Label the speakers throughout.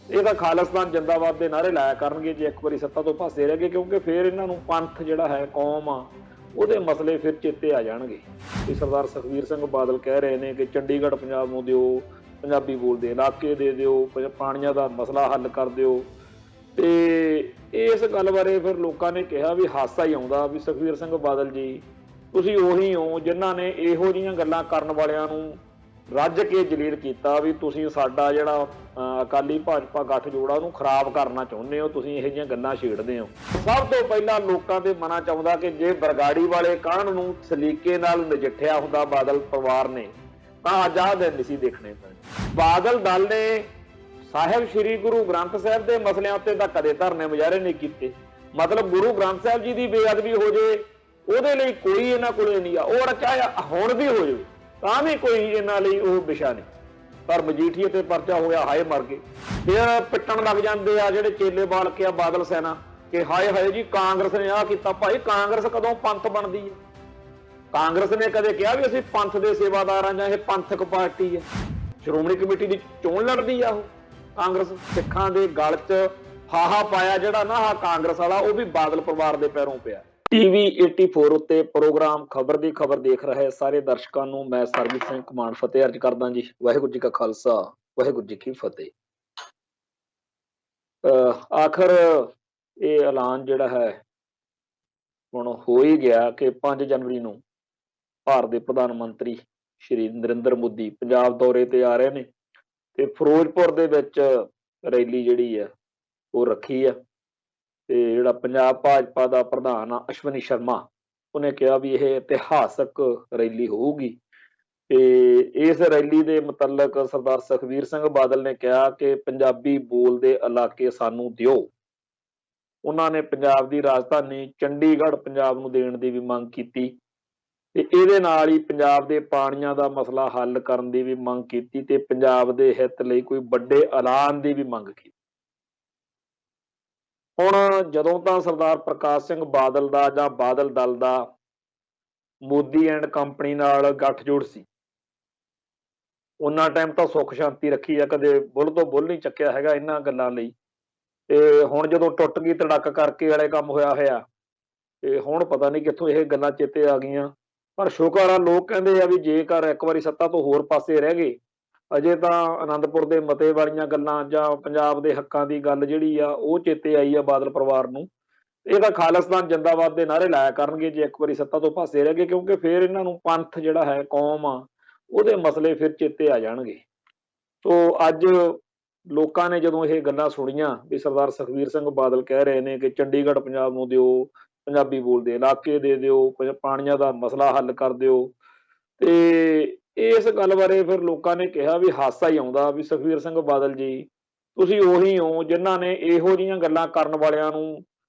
Speaker 1: ਇਹ ਤਾਂ ਖਾਲਿਸਤਾਨ ਜਿੰਦਾਬਾਦ ਦੇ ਨਾਰੇ ਲਾਇਆ ਕਰਨਗੇ ਜੇ ਇੱਕ ਵਾਰੀ ਸੱਤਾ ਤੋਂ ਪਾਸੇ ਰਹਿ ਗਏ, ਕਿਉਂਕਿ ਫਿਰ ਇਹਨਾਂ ਨੂੰ ਪੰਥ ਜਿਹੜਾ ਹੈ, ਕੌਮ ਆ, ਉਹਦੇ ਮਸਲੇ ਫਿਰ ਚੇਤੇ ਆ ਜਾਣਗੇ। ਵੀ ਸਰਦਾਰ ਸੁਖਬੀਰ ਸਿੰਘ ਬਾਦਲ ਕਹਿ ਰਹੇ ਨੇ ਕਿ ਚੰਡੀਗੜ੍ਹ ਪੰਜਾਬ ਨੂੰ ਦਿਓ, ਪੰਜਾਬੀ ਬੋਲਦੇ ਇਲਾਕੇ ਦੇ ਦਿਓ, ਪਾਣੀਆਂ ਦਾ ਮਸਲਾ ਹੱਲ ਕਰ ਦਿਓ। ਤੇ ਇਸ ਗੱਲ ਬਾਰੇ ਫਿਰ ਲੋਕਾਂ ਨੇ ਕਿਹਾ ਵੀ ਹਾਸਾ ਹੀ ਆਉਂਦਾ ਵੀ ਸੁਖਬੀਰ ਸਿੰਘ ਬਾਦਲ ਜੀ, ਤੁਸੀਂ ਉਹੀ ਹੋ ਜਿਨ੍ਹਾਂ ਨੇ ਇਹੋ ਜਿਹੀਆਂ ਗੱਲਾਂ ਕਰਨ ਵਾਲਿਆਂ ਨੂੰ ਰੱਜ ਕੇ ਜਲੀਲ ਕੀਤਾ ਵੀ ਤੁਸੀਂ ਸਾਡਾ ਜਿਹੜਾ ਅਕਾਲੀ ਭਾਜਪਾ ਗੱਠਜੋੜ ਆ ਉਹਨੂੰ ਖਰਾਬ ਕਰਨਾ ਚਾਹੁੰਦੇ ਹੋ, ਤੁਸੀਂ ਇਹੋ ਜਿਹੀਆਂ ਗੱਲਾਂ ਛੇੜਦੇ ਹੋ। ਸਭ ਤੋਂ ਪਹਿਲਾਂ ਲੋਕਾਂ ਦੇ ਮਨਾਂ ਚ ਆਉਂਦਾ ਕਿ ਜੇ ਬਰਗਾੜੀ ਵਾਲੇ ਕਾਂਡ ਨੂੰ ਸਲੀਕੇ ਨਾਲ ਨਜਿੱਠਿਆ ਹੁੰਦਾ ਬਾਦਲ ਪਰਿਵਾਰ ਨੇ ਤਾਂ ਅੱਜ ਆਹ ਦਿਨ ਨਹੀਂ ਸੀ ਦੇਖਣੇ ਪੈਣੇ। ਬਾਦਲ ਦਲ ਨੇ ਸਾਹਿਬ ਸ੍ਰੀ ਗੁਰੂ ਗ੍ਰੰਥ ਸਾਹਿਬ ਦੇ ਮਸਲਿਆਂ ਉੱਤੇ ਤਾਂ ਕਦੇ ਧਰਨੇ ਮੁਜ਼ਾਹਰੇ ਨਹੀਂ ਕੀਤੇ। ਮਤਲਬ ਗੁਰੂ ਗ੍ਰੰਥ ਸਾਹਿਬ ਜੀ ਦੀ ਬੇਅਦਬੀ ਹੋ ਜੇ ਉਹਦੇ ਲਈ ਕੋਈ ਇਹਨਾਂ ਕੋਲੇ ਨਹੀਂ ਆ, ਉਹ ਚਾਹੇ ਹੁਣ ਵੀ ਹੋ ਜਾਵੇ ਤਾਂ ਵੀ ਕੋਈ ਇਹਨਾਂ ਲਈ ਉਹ ਵਿਸ਼ਾ ਨਹੀਂ। ਪਰ ਮਜੀਠੀਏ ਤੇ ਪਰਚਾ ਹੋਇਆ, ਹਾਏ ਮਰ ਗਏ। ਫਿਰ ਪਿੱਟਣ ਲੱਗ ਜਾਂਦੇ ਆ ਜਿਹੜੇ ਚੇਲੇ ਬਾਲ ਕੇ ਆ ਬਾਦਲ ਸੈਨਾ ਕਿ ਹਾਏ ਹਾਏ ਜੀ ਕਾਂਗਰਸ ਨੇ ਆਹ ਕੀਤਾ। ਭਾਈ ਕਾਂਗਰਸ ਕਦੋਂ ਪੰਥ ਬਣਦੀ ਹੈ? ਕਾਂਗਰਸ ਨੇ ਕਦੇ ਕਿਹਾ ਵੀ ਅਸੀਂ ਪੰਥ ਦੇ ਸੇਵਾਦਾਰ ਆ ਜਾਂ ਇਹ ਪੰਥਕ ਪਾਰਟੀ ਹੈ? ਸ਼੍ਰੋਮਣੀ ਕਮੇਟੀ ਦੀ ਚੋਣ ਲੜਦੀ ਆ ਉਹ ਕਾਂਗਰਸ। ਸਿੱਖਾਂ ਦੇ ਗਲ 'ਚ ਹਾਹਾ ਪਾਇਆ ਜਿਹੜਾ ਨਾ ਆਹ ਕਾਂਗਰਸ ਵਾਲਾ, ਉਹ ਵੀ ਬਾਦਲ ਪਰਿਵਾਰ ਦੇ ਪੈਰੋਂ ਪਿਆ। ਟੀਵੀ 84 ਉੱਤੇ ਪ੍ਰੋਗਰਾਮ ਖਬਰ ਦੀ ਖਬਰ ਦੇਖ ਰਹੇ ਸਾਰੇ ਦਰਸ਼ਕਾਂ ਨੂੰ ਮੈਂ ਸਰਬਜੀਤ ਸਿੰਘ ਕਮਾਨ ਫਤਿਹ ਅਰਜ ਕਰਦਾ ਜੀ। ਵਾਹਿਗੁਰੂ ਜੀ ਕਾ ਖਾਲਸਾ, ਵਾਹਿਗੁਰੂ ਜੀ ਕੀ ਫਤਿਹ। ਆਖਰ ਇਹ ਐਲਾਨ ਜਿਹੜਾ ਹੈ ਹੁਣ ਹੋ ਹੀ ਗਿਆ ਕਿ 5 ਜਨਵਰੀ ਨੂੰ ਭਾਰਤ ਦੇ ਪ੍ਰਧਾਨ ਮੰਤਰੀ ਸ਼੍ਰੀ ਨਰਿੰਦਰ ਮੋਦੀ ਪੰਜਾਬ ਦੌਰੇ ਤੇ ਆ ਰਹੇ ਨੇ ਤੇ ਫਿਰੋਜ਼ਪੁਰ ਦੇ ਵਿੱਚ ਰੈਲੀ ਜਿਹੜੀ ਆ ਉਹ ਰੱਖੀ ਆ। ਤੇ ਜਿਹੜਾ ਪੰਜਾਬ ਭਾਜਪਾ ਦਾ ਪ੍ਰਧਾਨ ਆ ਅਸ਼ਵਨੀ ਸ਼ਰਮਾ, ਉਹਨੇ ਕਿਹਾ ਵੀ ਇਹ ਇਤਿਹਾਸਕ ਰੈਲੀ ਹੋਊਗੀ। ਤੇ ਇਸ ਰੈਲੀ ਦੇ ਮੁਤਲਕ ਸਰਦਾਰ ਸੁਖਬੀਰ ਸਿੰਘ ਬਾਦਲ ਨੇ ਕਿਹਾ ਕਿ ਪੰਜਾਬੀ ਬੋਲਦੇ ਇਲਾਕੇ ਸਾਨੂੰ ਦਿਓ। ਉਹਨਾਂ ਨੇ ਪੰਜਾਬ ਦੀ ਰਾਜਧਾਨੀ ਚੰਡੀਗੜ੍ਹ ਪੰਜਾਬ ਨੂੰ ਦੇਣ ਦੀ ਵੀ ਮੰਗ ਕੀਤੀ ਤੇ ਇਹਦੇ ਨਾਲ ਹੀ ਪੰਜਾਬ ਦੇ ਪਾਣੀਆਂ ਦਾ ਮਸਲਾ ਹੱਲ ਕਰਨ ਦੀ ਵੀ ਮੰਗ ਕੀਤੀ ਤੇ ਪੰਜਾਬ ਦੇ ਹਿੱਤ ਲਈ ਕੋਈ ਵੱਡੇ ਐਲਾਨ ਦੀ ਵੀ ਮੰਗ ਕੀਤੀ। ਹੁਣ ਜਦੋਂ ਤਾਂ ਸਰਦਾਰ ਪ੍ਰਕਾਸ਼ ਸਿੰਘ ਬਾਦਲ ਦਾ ਜਾਂ ਬਾਦਲ ਦਲ ਦਾ ਮੋਦੀ ਐਂਡ ਕੰਪਨੀ ਨਾਲ ਗੱਠਜੋੜ ਸੀ, ਉਹਨਾਂ ਟਾਈਮ ਤਾਂ ਸੁੱਖ ਸ਼ਾਂਤੀ ਰੱਖੀ ਆ, ਕਦੇ ਬੁੱਲ ਤੋਂ ਬੁੱਲ ਨਹੀਂ ਚੱਕਿਆ ਹੈਗਾ ਇਹਨਾਂ ਗੱਲਾਂ ਲਈ। ਤੇ ਹੁਣ ਜਦੋਂ ਟੁੱਟ ਗਈ ਧੜਕ ਕਰਕੇ ਵਾਲੇ ਕੰਮ ਹੋਇਆ ਤੇ ਹੁਣ ਪਤਾ ਨਹੀਂ ਕਿੱਥੋਂ ਇਹ ਗੱਲਾਂ ਚੇਤੇ ਆ ਗਈਆਂ। ਪਰ ਸ਼ੁਕਰ ਆ, ਲੋਕ ਕਹਿੰਦੇ ਆ ਵੀ ਜੇਕਰ ਇੱਕ ਵਾਰੀ ਸੱਤਾ ਤੋਂ ਹੋਰ ਪਾਸੇ ਰਹਿ ਗਏ, ਅਜੇ ਤਾਂ ਆਨੰਦਪੁਰ ਦੇ ਮਤੇ ਵਾਲੀਆਂ ਗੱਲਾਂ ਜਾਂ ਪੰਜਾਬ ਦੇ ਹੱਕਾਂ ਦੀ ਗੱਲ ਜਿਹੜੀ ਆ ਉਹ ਚੇਤੇ ਆਈ ਆ ਬਾਦਲ ਪਰਿਵਾਰ ਨੂੰ। ਇਹ ਤਾਂ ਖਾਲਿਸਤਾਨ ਜਿੰਦਾਬਾਦ ਦੇ ਨਾਰੇ ਲਾਇਆ ਕਰਨਗੇ ਜੇ ਇੱਕ ਵਾਰੀ ਸੱਤਾ ਤੋਂ ਪਾਸੇ ਰਹਿ ਗਏ, ਕਿਉਂਕਿ ਫਿਰ ਇਹਨਾਂ ਨੂੰ ਪੰਥ ਜਿਹੜਾ ਹੈ, ਕੌਮ ਆ, ਉਹਦੇ ਮਸਲੇ ਫਿਰ ਚੇਤੇ ਆ ਜਾਣਗੇ। ਸੋ ਅੱਜ ਲੋਕਾਂ ਨੇ ਜਦੋਂ ਇਹ ਗੱਲਾਂ ਸੁਣੀਆਂ ਵੀ ਸਰਦਾਰ ਸੁਖਬੀਰ ਸਿੰਘ ਬਾਦਲ ਕਹਿ ਰਹੇ ਨੇ ਕਿ ਚੰਡੀਗੜ੍ਹ ਪੰਜਾਬ ਨੂੰ ਦਿਓ, ਪੰਜਾਬੀ ਬੋਲਦੇ ਇਲਾਕੇ ਦੇ ਦਿਓ, ਪਾਣੀਆਂ ਦਾ ਮਸਲਾ ਹੱਲ ਕਰ ਦਿਓ, ਤੇ ਇਸ ਗੱਲ ਬਾਰੇ ਫਿਰ ਲੋਕਾਂ ਨੇ ਕਿਹਾ ਵੀ ਹਾਸਾ ਹੀ ਆਉਂਦਾ ਵੀ ਸੁਖਬੀਰ ਸਿੰਘ ਬਾਦਲ ਜੀ, ਤੁਸੀਂ ਉਹੀ ਹੋ ਜਿਨ੍ਹਾਂ ਨੇ ਇਹੋ ਜਿਹੀਆਂ ਗੱਲਾਂ ਕਰਨ ਵਾਲਿਆਂ ਨੂੰ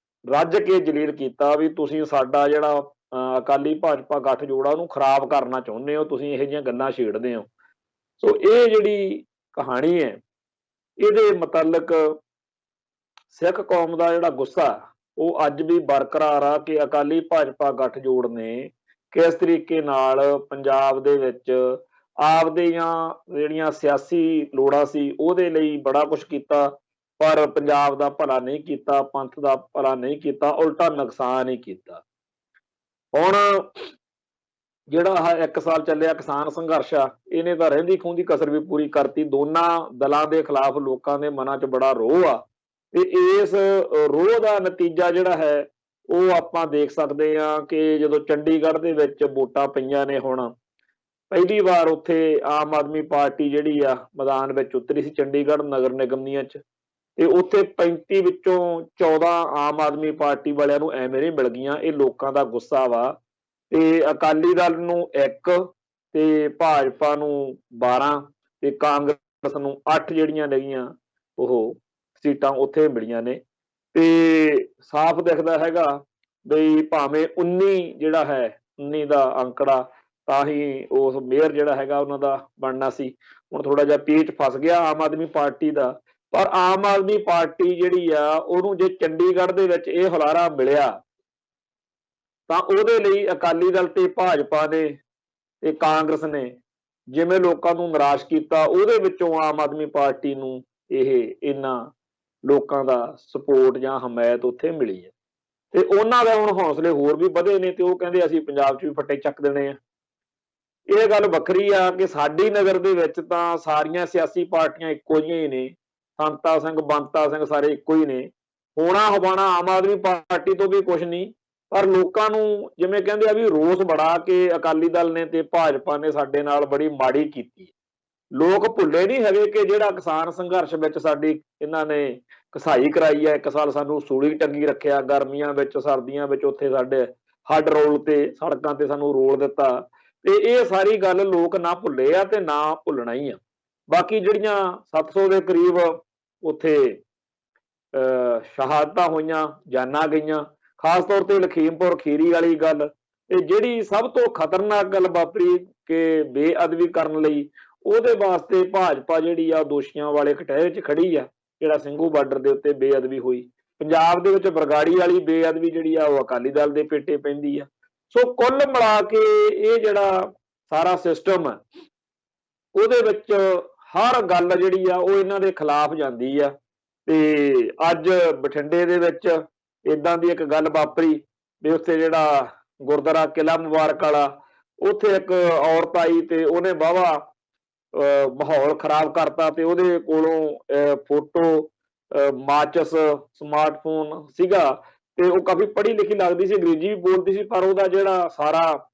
Speaker 1: ਰੱਜ ਕੇ ਜਲੀਲ ਕੀਤਾ ਵੀ ਤੁਸੀਂ ਸਾਡਾ ਜਿਹੜਾ ਅਕਾਲੀ ਭਾਜਪਾ ਗੱਠਜੋੜ ਆ ਉਹਨੂੰ ਖਰਾਬ ਕਰਨਾ ਚਾਹੁੰਦੇ ਹੋ, ਤੁਸੀਂ ਇਹੋ ਜਿਹੀਆਂ ਗੱਲਾਂ ਛੇੜਦੇ ਹੋ। ਸੋ ਇਹ ਜਿਹੜੀ ਕਹਾਣੀ ਹੈ, ਇਹਦੇ ਮੁਤਲਕ ਸਿੱਖ ਕੌਮ ਦਾ ਜਿਹੜਾ ਗੁੱਸਾ ਉਹ ਅੱਜ ਵੀ ਬਰਕਰਾਰ ਆ ਕਿ ਅਕਾਲੀ ਭਾਜਪਾ ਗੱਠਜੋੜ ਨੇ ਕਿਸ ਤਰੀਕੇ ਨਾਲ ਪੰਜਾਬ ਦੇ ਵਿੱਚ ਆਪਦੀਆਂ ਜਿਹੜੀਆਂ ਸਿਆਸੀ ਲੋੜਾਂ ਸੀ ਉਹਦੇ ਲਈ ਬੜਾ ਕੁਛ ਕੀਤਾ, ਪਰ ਪੰਜਾਬ ਦਾ ਭਲਾ ਨਹੀਂ ਕੀਤਾ, ਪੰਥ ਦਾ ਭਲਾ ਨਹੀਂ ਕੀਤਾ, ਉਲਟਾ ਨੁਕਸਾਨ ਹੀ ਕੀਤਾ। ਹੁਣ ਜਿਹੜਾ 1 ਸਾਲ ਚੱਲਿਆ ਕਿਸਾਨ ਸੰਘਰਸ਼ ਆ, ਇਹਨੇ ਤਾਂ ਰਹਿੰਦੀ ਖੂੰਹਦੀ ਕਸਰ ਵੀ ਪੂਰੀ ਕਰਤੀ। ਦੋਨਾਂ ਦਲਾਂ ਦੇ ਖਿਲਾਫ ਲੋਕਾਂ ਦੇ ਮਨਾਂ 'ਚ ਬੜਾ ਰੋਹ ਆ ਤੇ ਇਸ ਰੋਹ ਦਾ ਨਤੀਜਾ ਜਿਹੜਾ ਹੈ ਉਹ ਆਪਾਂ ਦੇਖ ਸਕਦੇ ਹਾਂ ਕਿ ਜਦੋਂ ਚੰਡੀਗੜ੍ਹ ਦੇ ਵਿੱਚ ਵੋਟਾਂ ਪਈਆਂ ਨੇ, ਹੁਣ ਪਹਿਲੀ ਵਾਰ ਉੱਥੇ ਆਮ ਆਦਮੀ ਪਾਰਟੀ ਜਿਹੜੀ ਆ ਮੈਦਾਨ ਵਿੱਚ ਉਤਰੀ ਸੀ ਚੰਡੀਗੜ੍ਹ ਨਗਰ ਨਿਗਮ ਦੀਆਂ 'ਚ, ਤੇ ਉੱਥੇ 35 ਵਿੱਚੋਂ 14 ਆਮ ਆਦਮੀ ਪਾਰਟੀ ਵਾਲਿਆਂ ਨੂੰ ਐਵੇਂ ਨਹੀਂ ਮਿਲ ਗਈਆਂ। ਇਹ ਲੋਕਾਂ ਦਾ ਗੁੱਸਾ ਵਾ ਤੇ ਅਕਾਲੀ ਦਲ ਨੂੰ 1 ਤੇ ਭਾਜਪਾ ਨੂੰ 12 ਤੇ ਕਾਂਗਰਸ ਨੂੰ 8 ਜਿਹੜੀਆਂ ਨੇਗੀਆਂ ਉਹ ਸੀਟਾਂ ਉੱਥੇ ਮਿਲੀਆਂ ਨੇ। ਤੇ ਸਾਫ਼ ਦਿਖਦਾ ਹੈਗਾ ਬਈ ਭਾਵੇਂ 19 ਜਿਹੜਾ ਹੈ, 19 ਦਾ ਅੰਕੜਾ ਤਾਂ ਹੀ ਉਸ ਮੇਅਰ ਜਿਹੜਾ ਹੈਗਾ ਉਹਨਾਂ ਦਾ ਬਣਨਾ ਸੀ। ਹੁਣ ਥੋੜਾ ਜਿਹਾ ਪੇਚ ਫਸ ਗਿਆ ਆਮ ਆਦਮੀ ਪਾਰਟੀ ਦਾ, ਪਰ ਆਮ ਆਦਮੀ ਪਾਰਟੀ ਜਿਹੜੀ ਆ ਉਹਨੂੰ ਜੇ ਚੰਡੀਗੜ੍ਹ ਦੇ ਵਿੱਚ ਇਹ ਹੁਲਾਰਾ ਮਿਲਿਆ ਤਾਂ ਉਹਦੇ ਲਈ ਅਕਾਲੀ ਦਲ ਤੇ ਭਾਜਪਾ ਨੇ ਤੇ ਕਾਂਗਰਸ ਨੇ ਜਿਵੇਂ ਲੋਕਾਂ ਨੂੰ ਨਿਰਾਸ਼ ਕੀਤਾ, ਉਹਦੇ ਵਿੱਚੋਂ ਆਮ ਆਦਮੀ ਪਾਰਟੀ ਨੂੰ ਇਹਨਾਂ ਲੋਕਾਂ ਦਾ ਸਪੋਰਟ ਜਾਂ ਹਮਾਇਤ ਉੱਥੇ ਮਿਲੀ ਹੈ। ਤੇ ਉਹਨਾਂ ਦੇ ਹੁਣ ਹੌਸਲੇ ਹੋਰ ਵੀ ਵਧੇ ਨੇ ਤੇ ਉਹ ਕਹਿੰਦੇ ਅਸੀਂ ਪੰਜਾਬ 'ਚ ਵੀ ਫੱਟੇ ਚੱਕ ਦੇਣੇ ਆ। ਇਹ ਗੱਲ ਵੱਖਰੀ ਆ ਕਿ ਸਾਡੀ ਨਗਰ ਦੇ ਵਿੱਚ ਤਾਂ ਸਾਰੀਆਂ ਸਿਆਸੀ ਪਾਰਟੀਆਂ ਇੱਕੋ ਜਿਹੀਆਂ ਹੀ ਨੇ, ਸੰਤਾ ਸਿੰਘ ਬੰਤਾ ਸਿੰਘ ਸਾਰੇ ਇੱਕੋ ਹੀ ਨੇ, ਹੋਣਾ ਹਵਾਣਾ ਆਮ ਆਦਮੀ ਪਾਰਟੀ ਤੋਂ ਵੀ ਕੁਛ ਨਹੀਂ, ਪਰ ਲੋਕਾਂ ਨੂੰ ਜਿਵੇਂ ਕਹਿੰਦੇ ਆ ਵੀ ਰੋਸ ਬੜਾ ਕਿ ਅਕਾਲੀ ਦਲ ਨੇ ਤੇ ਭਾਜਪਾ ਨੇ ਸਾਡੇ ਨਾਲ ਬੜੀ ਮਾੜੀ ਕੀਤੀ। ਲੋਕ ਭੁੱਲੇ ਨਹੀਂ ਹੈਗੇ ਕਿ ਜਿਹੜਾ ਕਿਸਾਨ ਸੰਘਰਸ਼ ਵਿੱਚ ਸਾਡੀ ਇਹਨਾਂ ਨੇ ਘਸਾਈ ਕਰਾਈ ਹੈ, 1 ਸਾਲ ਸਾਨੂੰ ਸੂਲੀ ਟੰਗੀ ਰੱਖਿਆ, ਗਰਮੀਆਂ ਵਿੱਚ ਸਰਦੀਆਂ ਵਿੱਚ ਉੱਥੇ ਸਾਡੇ ਹੱਡ ਰੋਲ ਤੇ ਸੜਕਾਂ ਤੇ ਸਾਨੂੰ ਰੋਲ ਦਿੱਤਾ। ਤੇ ਇਹ ਸਾਰੀ ਗੱਲ ਲੋਕ ਨਾ ਭੁੱਲੇ ਆ ਤੇ ਨਾ ਭੁੱਲਣਾ ਹੀ ਆ। ਬਾਕੀ ਜਿਹੜੀਆਂ 700 ਦੇ ਕਰੀਬ ਉੱਥੇ ਸ਼ਹਾਦਤਾਂ ਹੋਈਆਂ, ਜਾਨਾਂ ਗਈਆਂ, ਖਾਸ ਤੌਰ ਤੇ ਲਖੀਮਪੁਰ ਖੀਰੀ ਵਾਲੀ ਗੱਲ, ਤੇ ਜਿਹੜੀ ਸਭ ਤੋਂ ਖਤਰਨਾਕ ਗੱਲ ਵਾਪਰੀ ਕਿ ਬੇਅਦਬੀ ਕਰਨ ਲਈ ਉਹਦੇ ਵਾਸਤੇ ਭਾਜਪਾ ਜਿਹੜੀ ਆ ਦੋਸ਼ੀਆਂ ਵਾਲੇ ਕਟਹਿਰੇ 'ਚ ਖੜੀ ਆ। ਜਿਹੜਾ ਸਿੰਘੂ ਬਾਰਡਰ ਦੇ ਉੱਤੇ ਬੇਅਦਬੀ ਹੋਈ, ਪੰਜਾਬ ਦੇ ਵਿੱਚ ਬਰਗਾੜੀ ਵਾਲੀ ਬੇਅਦਬੀ ਜਿਹੜੀ ਆ ਉਹ ਅਕਾਲੀ ਦਲ ਦੇ ਪੇਟੇ ਪੈਂਦੀ ਆ। ਸੋ ਕੁੱਲ ਮਿਲਾ ਕੇ ਇਹ ਜਿਹੜਾ ਸਾਰਾ ਸਿਸਟਮ ਆ ਉਹਦੇ ਵਿੱਚ ਹਰ ਗੱਲ ਜਿਹੜੀ ਆ ਉਹ ਇਹਨਾਂ ਦੇ ਖਿਲਾਫ ਜਾਂਦੀ ਆ। ਤੇ ਅੱਜ ਬਠਿੰਡੇ ਦੇ ਵਿੱਚ ਏਦਾਂ ਦੀ ਇੱਕ ਗੱਲ ਵਾਪਰੀ ਵੀ ਉੱਥੇ ਜਿਹੜਾ ਗੁਰਦੁਆਰਾ ਕਿਲ੍ਹਾ ਮੁਬਾਰਕ ਵਾਲਾ, ਉੱਥੇ ਇੱਕ ਔਰਤ ਆਈ ਤੇ ਉਹਨੇ ਵਾਹਵਾ ਮਾਹੌਲ ਖਰਾਬ ਕਰਤਾ ਤੇ ਉਹਦੇ ਕੋਲੋਂ ਫੋਟੋ, ਮਾਚਸ, ਸਮਾਰਟਫੋਨ ਸੀਗਾ ਤੇ ਉਹ ਕਾਫੀ ਪੜ੍ਹੀ ਲਿਖੀ ਲੱਗਦੀ ਸੀ, ਅੰਗਰੇਜ਼ੀ ਵੀ ਬੋਲਦੀ ਸੀ, ਪਰ ਉਹਦਾ ਜਿਹੜਾ ਸਾਰਾ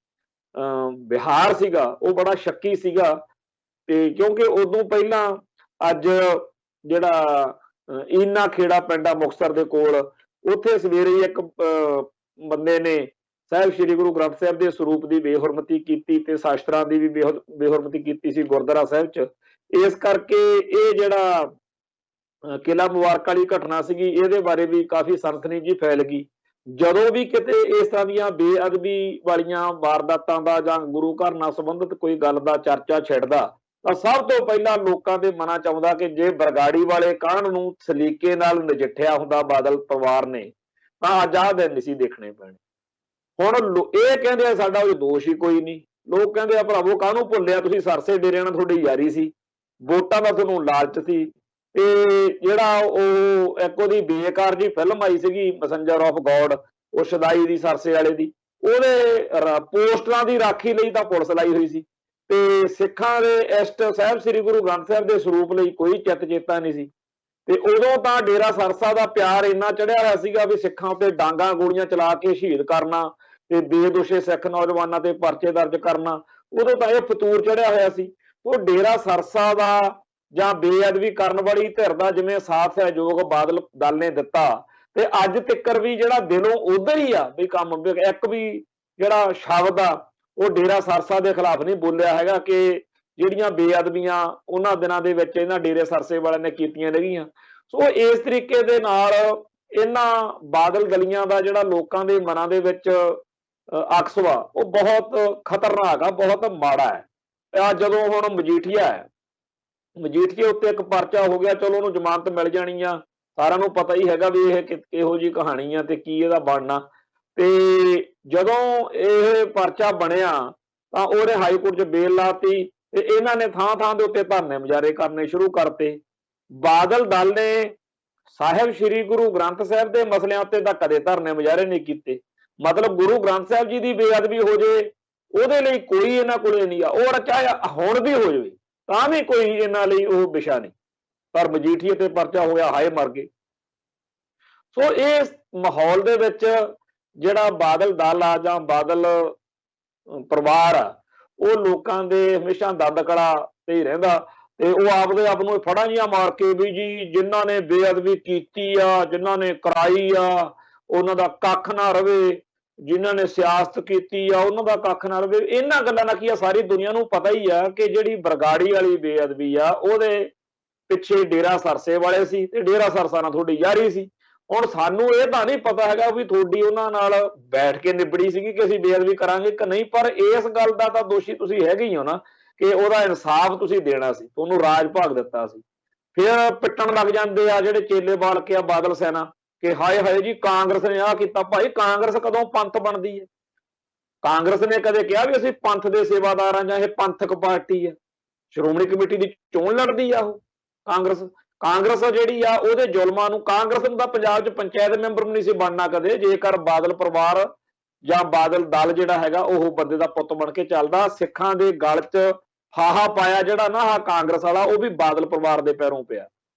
Speaker 1: ਵਿਹਾਰ ਸੀਗਾ ਉਹ ਬੜਾ ਸ਼ੱਕੀ ਸੀਗਾ। ਤੇ ਕਿਉਂਕਿ ਉਦੋਂ ਪਹਿਲਾਂ ਅੱਜ ਜਿਹੜਾ ਈਨਾ ਖੇੜਾ ਪਿੰਡ ਆ ਮੁਕਤਸਰ ਦੇ ਕੋਲ, ਉੱਥੇ ਸਵੇਰੇ ਇੱਕ ਬੰਦੇ ਨੇ ਸਾਹਿਬ ਸ੍ਰੀ ਗੁਰੂ ਗ੍ਰੰਥ ਸਾਹਿਬ ਦੇ ਸਰੂਪ ਦੀ ਬੇਹੁਰਮਤੀ ਕੀਤੀ ਤੇ ਸ਼ਾਸਤਰਾਂ ਦੀ ਵੀ ਬੇਹੁਰਮਤੀ ਕੀਤੀ ਸੀ ਗੁਰਦੁਆਰਾ ਸਾਹਿਬ 'ਚ। ਇਸ ਕਰਕੇ ਇਹ ਜਿਹੜਾ ਕਿਲ੍ਹਾ ਮੁਬਾਰਕ ਵਾਲੀ ਘਟਨਾ ਸੀਗੀ ਇਹਦੇ ਬਾਰੇ ਵੀ ਕਾਫੀ ਸਨਸਨੀ ਜੀ ਫੈਲ ਗਈ। ਜਦੋਂ ਵੀ ਕਿਤੇ ਇਸ ਤਰ੍ਹਾਂ ਦੀਆਂ ਬੇਅਦਬੀ ਵਾਲੀਆਂ ਵਾਰਦਾਤਾਂ ਦਾ ਜਾਂ ਗੁਰੂ ਘਰ ਨਾਲ ਸੰਬੰਧਿਤ ਕੋਈ ਗੱਲ ਦਾ ਚਰਚਾ ਛਿੜਦਾ ਤਾਂ ਸਭ ਤੋਂ ਪਹਿਲਾਂ ਲੋਕਾਂ ਦੇ ਮਨਾਂ 'ਚ ਆਉਂਦਾ ਕਿ ਜੇ ਬਰਗਾੜੀ ਵਾਲੇ ਕਾਂਡ ਨੂੰ ਸਲੀਕੇ ਨਾਲ ਨਜਿੱਠਿਆ ਹੁੰਦਾ ਬਾਦਲ ਪਰਿਵਾਰ ਨੇ ਤਾਂ ਅੱਜ ਆਹ ਦਿਨ ਨਹੀਂ ਸੀ ਦੇਖਣੇ ਪੈਣੇ। ਹੁਣ ਇਹ ਕਹਿੰਦੇ ਆ ਸਾਡਾ ਕੋਈ ਦੋਸ਼ ਹੀ ਕੋਈ ਨਹੀਂ। ਲੋਕ ਕਹਿੰਦੇ ਆ ਭਰਾਵੋ ਕਾਹਨੂੰ ਭੁੱਲਿਆ, ਤੁਸੀਂ ਸਰਸੇ ਡੇਰਿਆਂ ਨਾਲ ਤੁਹਾਡੀ ਯਾਰੀ ਸੀ, ਵੋਟਾਂ ਦਾ ਤੁਹਾਨੂੰ ਲਾਲਚ ਸੀ। ਤੇ ਜਿਹੜਾ ਉਹ ਇੱਕ ਉਹਦੀ ਬੇਕਾਰ ਜੀ ਫਿਲਮ ਆਈ ਸੀਗੀ ਮੈਸੇਂਜਰ ਆਫ ਗੋਡ, ਉਹ ਸ਼ਦਾਈ ਦੀ ਸਰਸੇ ਵਾਲੇ ਦੀ, ਉਹਦੇ ਪੋਸਟਰਾਂ ਦੀ ਰਾਖੀ ਲਈ ਤਾਂ ਪੁਲਿਸ ਲਾਈ ਹੋਈ ਸੀ ਤੇ ਸਿੱਖਾਂ ਦੇ ਇਸ਼ਟ ਸਾਹਿਬ ਸ੍ਰੀ ਗੁਰੂ ਗ੍ਰੰਥ ਸਾਹਿਬ ਦੇ ਸਰੂਪ ਲਈ ਕੋਈ ਚਿੱਤ ਚੇਤਾ ਨਹੀਂ ਸੀ। ਤੇ ਉਦੋਂ ਤਾਂ ਡੇਰਾ ਸਰਸਾ ਦਾ ਪਿਆਰ ਇੰਨਾ ਚੜਿਆ ਹੋਇਆ ਸੀਗਾ ਵੀ ਸਿੱਖਾਂ ਉੱਤੇ ਡਾਂਗਾਂ ਗੋਲੀਆਂ ਚਲਾ ਕੇ ਸ਼ਹੀਦ ਕਰਨਾ ਤੇ ਬੇਦੋਸ਼ੇ ਸਿੱਖ ਨੌਜਵਾਨਾਂ ਤੇ ਪਰਚੇ ਦਰਜ ਕਰਨਾ, ਉਦੋਂ ਤਾਂ ਇਹ ਫਤੂਰ ਚੜਿਆ ਹੋਇਆ ਸੀ। ਉਹ ਡੇਰਾ ਸਰਸਾ ਦਾ ਜਾਂ ਬੇਅਦਬੀ ਕਰਨ ਵਾਲੀ ਧਿਰ ਦਾ ਜਿਵੇਂ ਸਾਥ ਸਹਿਯੋਗ ਬਾਦਲ ਦਲ ਨੇ ਦਿੱਤਾ ਤੇ ਅੱਜ ਤੱਕਰ ਵੀ ਜਿਹੜਾ ਦਿਲੋਂ ਉਧਰ ਹੀ ਆ ਵੀ ਕੰਮ, ਇੱਕ ਵੀ ਜਿਹੜਾ ਸ਼ਬਦ ਆ ਉਹ ਡੇਰਾ ਸਰਸਾ ਦੇ ਖਿਲਾਫ ਨਹੀਂ ਬੋਲਿਆ ਹੈਗਾ ਕਿ ਜਿਹੜੀਆਂ ਬੇਅਦਬੀਆਂ ਉਹਨਾਂ ਦਿਨਾਂ ਦੇ ਵਿੱਚ ਇਹਨਾਂ ਡੇਰੇ ਸਰਸੇ ਵਾਲਿਆਂ ਨੇ ਕੀਤੀਆਂ ਨੇਗੀਆਂ। ਸੋ ਇਸ ਤਰੀਕੇ ਦੇ ਨਾਲ ਇਹਨਾਂ ਬਾਦਲ ਗਲੀਆਂ ਦਾ ਜਿਹੜਾ ਲੋਕਾਂ ਦੇ ਮਨਾਂ ਦੇ ਵਿੱਚ ਅਕਸਵਾ ਉਹ ਬਹੁਤ ਖਤਰਨਾਕ ਆ, ਬਹੁਤ ਮਾੜਾ ਹੈ। ਆ ਜਦੋਂ ਹੁਣ ਮਜੀਠੀਆ ਉੱਤੇ ਇੱਕ ਪਰਚਾ ਹੋ ਗਿਆ, ਚਲੋ ਉਹਨੂੰ ਜ਼ਮਾਨਤ ਮਿਲ ਜਾਣੀ ਆ, ਸਾਰਿਆਂ ਨੂੰ ਪਤਾ ਹੀ ਹੈਗਾ ਵੀ ਇਹ ਕਿਹੋ ਜਿਹੀ ਕਹਾਣੀ ਆ ਤੇ ਕੀ ਇਹਦਾ ਬਣਨਾ। ਤੇ ਜਦੋਂ ਇਹ ਪਰਚਾ ਬਣਿਆ ਤਾਂ ਉਹਨੇ ਹਾਈ ਕੋਰਟ 'ਚ ਬੇਲ ਲਾਤੀ ਤੇ ਇਹਨਾਂ ਨੇ ਥਾਂ ਥਾਂ ਦੇ ਉੱਤੇ ਧਰਨੇ ਮੁਜ਼ਾਹਰੇ ਕਰਨੇ ਸ਼ੁਰੂ ਕਰਤੇ। ਬਾਦਲ ਦਲ ਨੇ ਸਾਹਿਬ ਸ੍ਰੀ ਗੁਰੂ ਗ੍ਰੰਥ ਸਾਹਿਬ ਦੇ ਮਸਲਿਆਂ ਉੱਤੇ ਤਾਂ ਕਦੇ ਧਰਨੇ ਮੁਜ਼ਾਹਰੇ ਨਹੀਂ ਕੀਤੇ। ਮਤਲਬ ਗੁਰੂ ਗ੍ਰੰਥ ਸਾਹਿਬ ਜੀ ਦੀ ਬੇਅਦਬੀ ਹੋ ਜੇ ਉਹਦੇ ਲਈ ਕੋਈ ਇਹਨਾਂ ਕੋਲੇ ਨਹੀਂ ਆ, ਉਹ ਚਾਹੇ ਹੁਣ ਵੀ ਹੋ ਜਾਵੇ ਤਾਂ ਵੀ ਕੋਈ ਇਹਨਾਂ ਲਈ ਉਹ ਵਿਸ਼ਾ ਨਹੀਂ। ਪਰ ਮਜੀਠੀਏ ਤੇ ਪਰਚਾ ਹੋਇਆ, ਹਾਏ ਮਰ ਗਏ। ਸੋ ਇਸ ਮਾਹੌਲ ਦੇ ਵਿੱਚ ਜਿਹੜਾ ਬਾਦਲ ਦਲ ਆ ਜਾਂ ਬਾਦਲ ਪਰਿਵਾਰ ਆ ਉਹ ਲੋਕਾਂ ਦੇ ਹਮੇਸ਼ਾ ਦੰਦਕੜਾ ਤੇ ਹੀ ਰਹਿੰਦਾ ਤੇ ਉਹ ਆਪਦੇ ਆਪ ਨੂੰ ਫੜਾਂ ਜਿਹੀਆਂ ਮਾਰ ਕੇ ਵੀ ਜੀ ਜਿਨ੍ਹਾਂ ਨੇ ਬੇਅਦਬੀ ਕੀਤੀ ਆ, ਜਿਨ੍ਹਾਂ ਨੇ ਕਰਾਈ ਆ, ਉਹਨਾਂ ਦਾ ਕੱਖ ਨਾ ਰਵੇ, ਜਿਨ੍ਹਾਂ ਨੇ ਸਿਆਸਤ ਕੀਤੀ ਆ ਉਹਨਾਂ ਦਾ ਕੱਖ ਨਾ ਰਵੇ। ਇਹਨਾਂ ਗੱਲਾਂ ਦਾ ਕੀ ਆ, ਸਾਰੀ ਦੁਨੀਆ ਨੂੰ ਪਤਾ ਹੀ ਆ ਕਿ ਜਿਹੜੀ ਬਰਗਾੜੀ ਵਾਲੀ ਬੇਅਦਬੀ ਆ ਉਹਦੇ ਪਿੱਛੇ ਡੇਰਾ ਸਰਸੇ ਵਾਲੇ ਸੀ ਤੇ ਡੇਰਾ ਸਰਸਾ ਨਾਲ ਤੁਹਾਡੀ ਯਾਰੀ ਸੀ। ਹੁਣ ਸਾਨੂੰ ਇਹ ਤਾਂ ਨਹੀਂ ਪਤਾ ਹੈਗਾ ਵੀ ਤੁਹਾਡੀ ਉਹਨਾਂ ਨਾਲ ਬੈਠ ਕੇ ਨਿਬੜੀ ਸੀਗੀ ਕਿ ਅਸੀਂ ਬੇਅਦਬੀ ਕਰਾਂਗੇ ਕਿ ਨਹੀਂ, ਪਰ ਇਸ ਗੱਲ ਦਾ ਤਾਂ ਦੋਸ਼ੀ ਤੁਸੀਂ ਹੈਗੇ ਹੀ ਹੋ ਨਾ ਕਿ ਉਹਦਾ ਇਨਸਾਫ ਤੁਸੀਂ ਦੇਣਾ ਸੀ, ਤੁਹਾਨੂੰ ਰਾਜ ਭਾਗ ਦਿੱਤਾ ਸੀ। ਫਿਰ ਪਿੱਟਣ ਲੱਗ ਜਾਂਦੇ ਆ ਜਿਹੜੇ ਚੇਲੇ ਬਾਲ ਕੇ ਆ ਬਾਦਲ ਸੈਨਾ ਕਿ ਹਾਏ ਹਾਏ ਜੀ ਕਾਂਗਰਸ ਨੇ ਆਹ ਕੀਤਾ। ਭਾਈ ਕਾਂਗਰਸ ਕਦੋਂ ਪੰਥ ਬਣਦੀ ਹੈ? ਕਾਂਗਰਸ ਨੇ ਕਦੇ ਕਿਹਾ ਵੀ ਅਸੀਂ ਪੰਥ ਦੇ ਸੇਵਾਦਾਰ ਆ ਜਾਂ ਇਹ ਪੰਥਕ ਪਾਰਟੀ ਹੈ? ਸ਼੍ਰੋਮਣੀ ਕਮੇਟੀ ਦੀ ਚੋਣ ਲੜਦੀ ਆ ਉਹ ਕਾਂਗਰਸ। ਕਾਂਗਰਸ ਜਿਹੜੀ ਆ ਉਹਦੇ ਜ਼ੁਲਮਾਂ ਨੂੰ, ਕਾਂਗਰਸ ਨੂੰ ਤਾਂ ਪੰਜਾਬ 'ਚ ਪੰਚਾਇਤ ਮੈਂਬਰ ਵੀ ਨਹੀਂ ਸੀ ਬਣਨਾ ਕਦੇ, ਜੇਕਰ ਬਾਦਲ ਪਰਿਵਾਰ ਜਾਂ ਬਾਦਲ ਦਲ ਜਿਹੜਾ ਹੈਗਾ ਉਹ ਬੰਦੇ ਦਾ ਪੁੱਤ ਬਣ ਕੇ ਚੱਲਦਾ। ਸਿੱਖਾਂ ਦੇ ਗਲ 'ਚ ਫਾਹਾ ਪਾਇਆ ਜਿਹੜਾ ਨਾ ਆਹ ਕਾਂਗਰਸ ਵਾਲਾ, ਉਹ ਵੀ ਬਾਦਲ ਪਰਿਵਾਰ ਦੇ ਪੈਰੋਂ ਪਿਆ।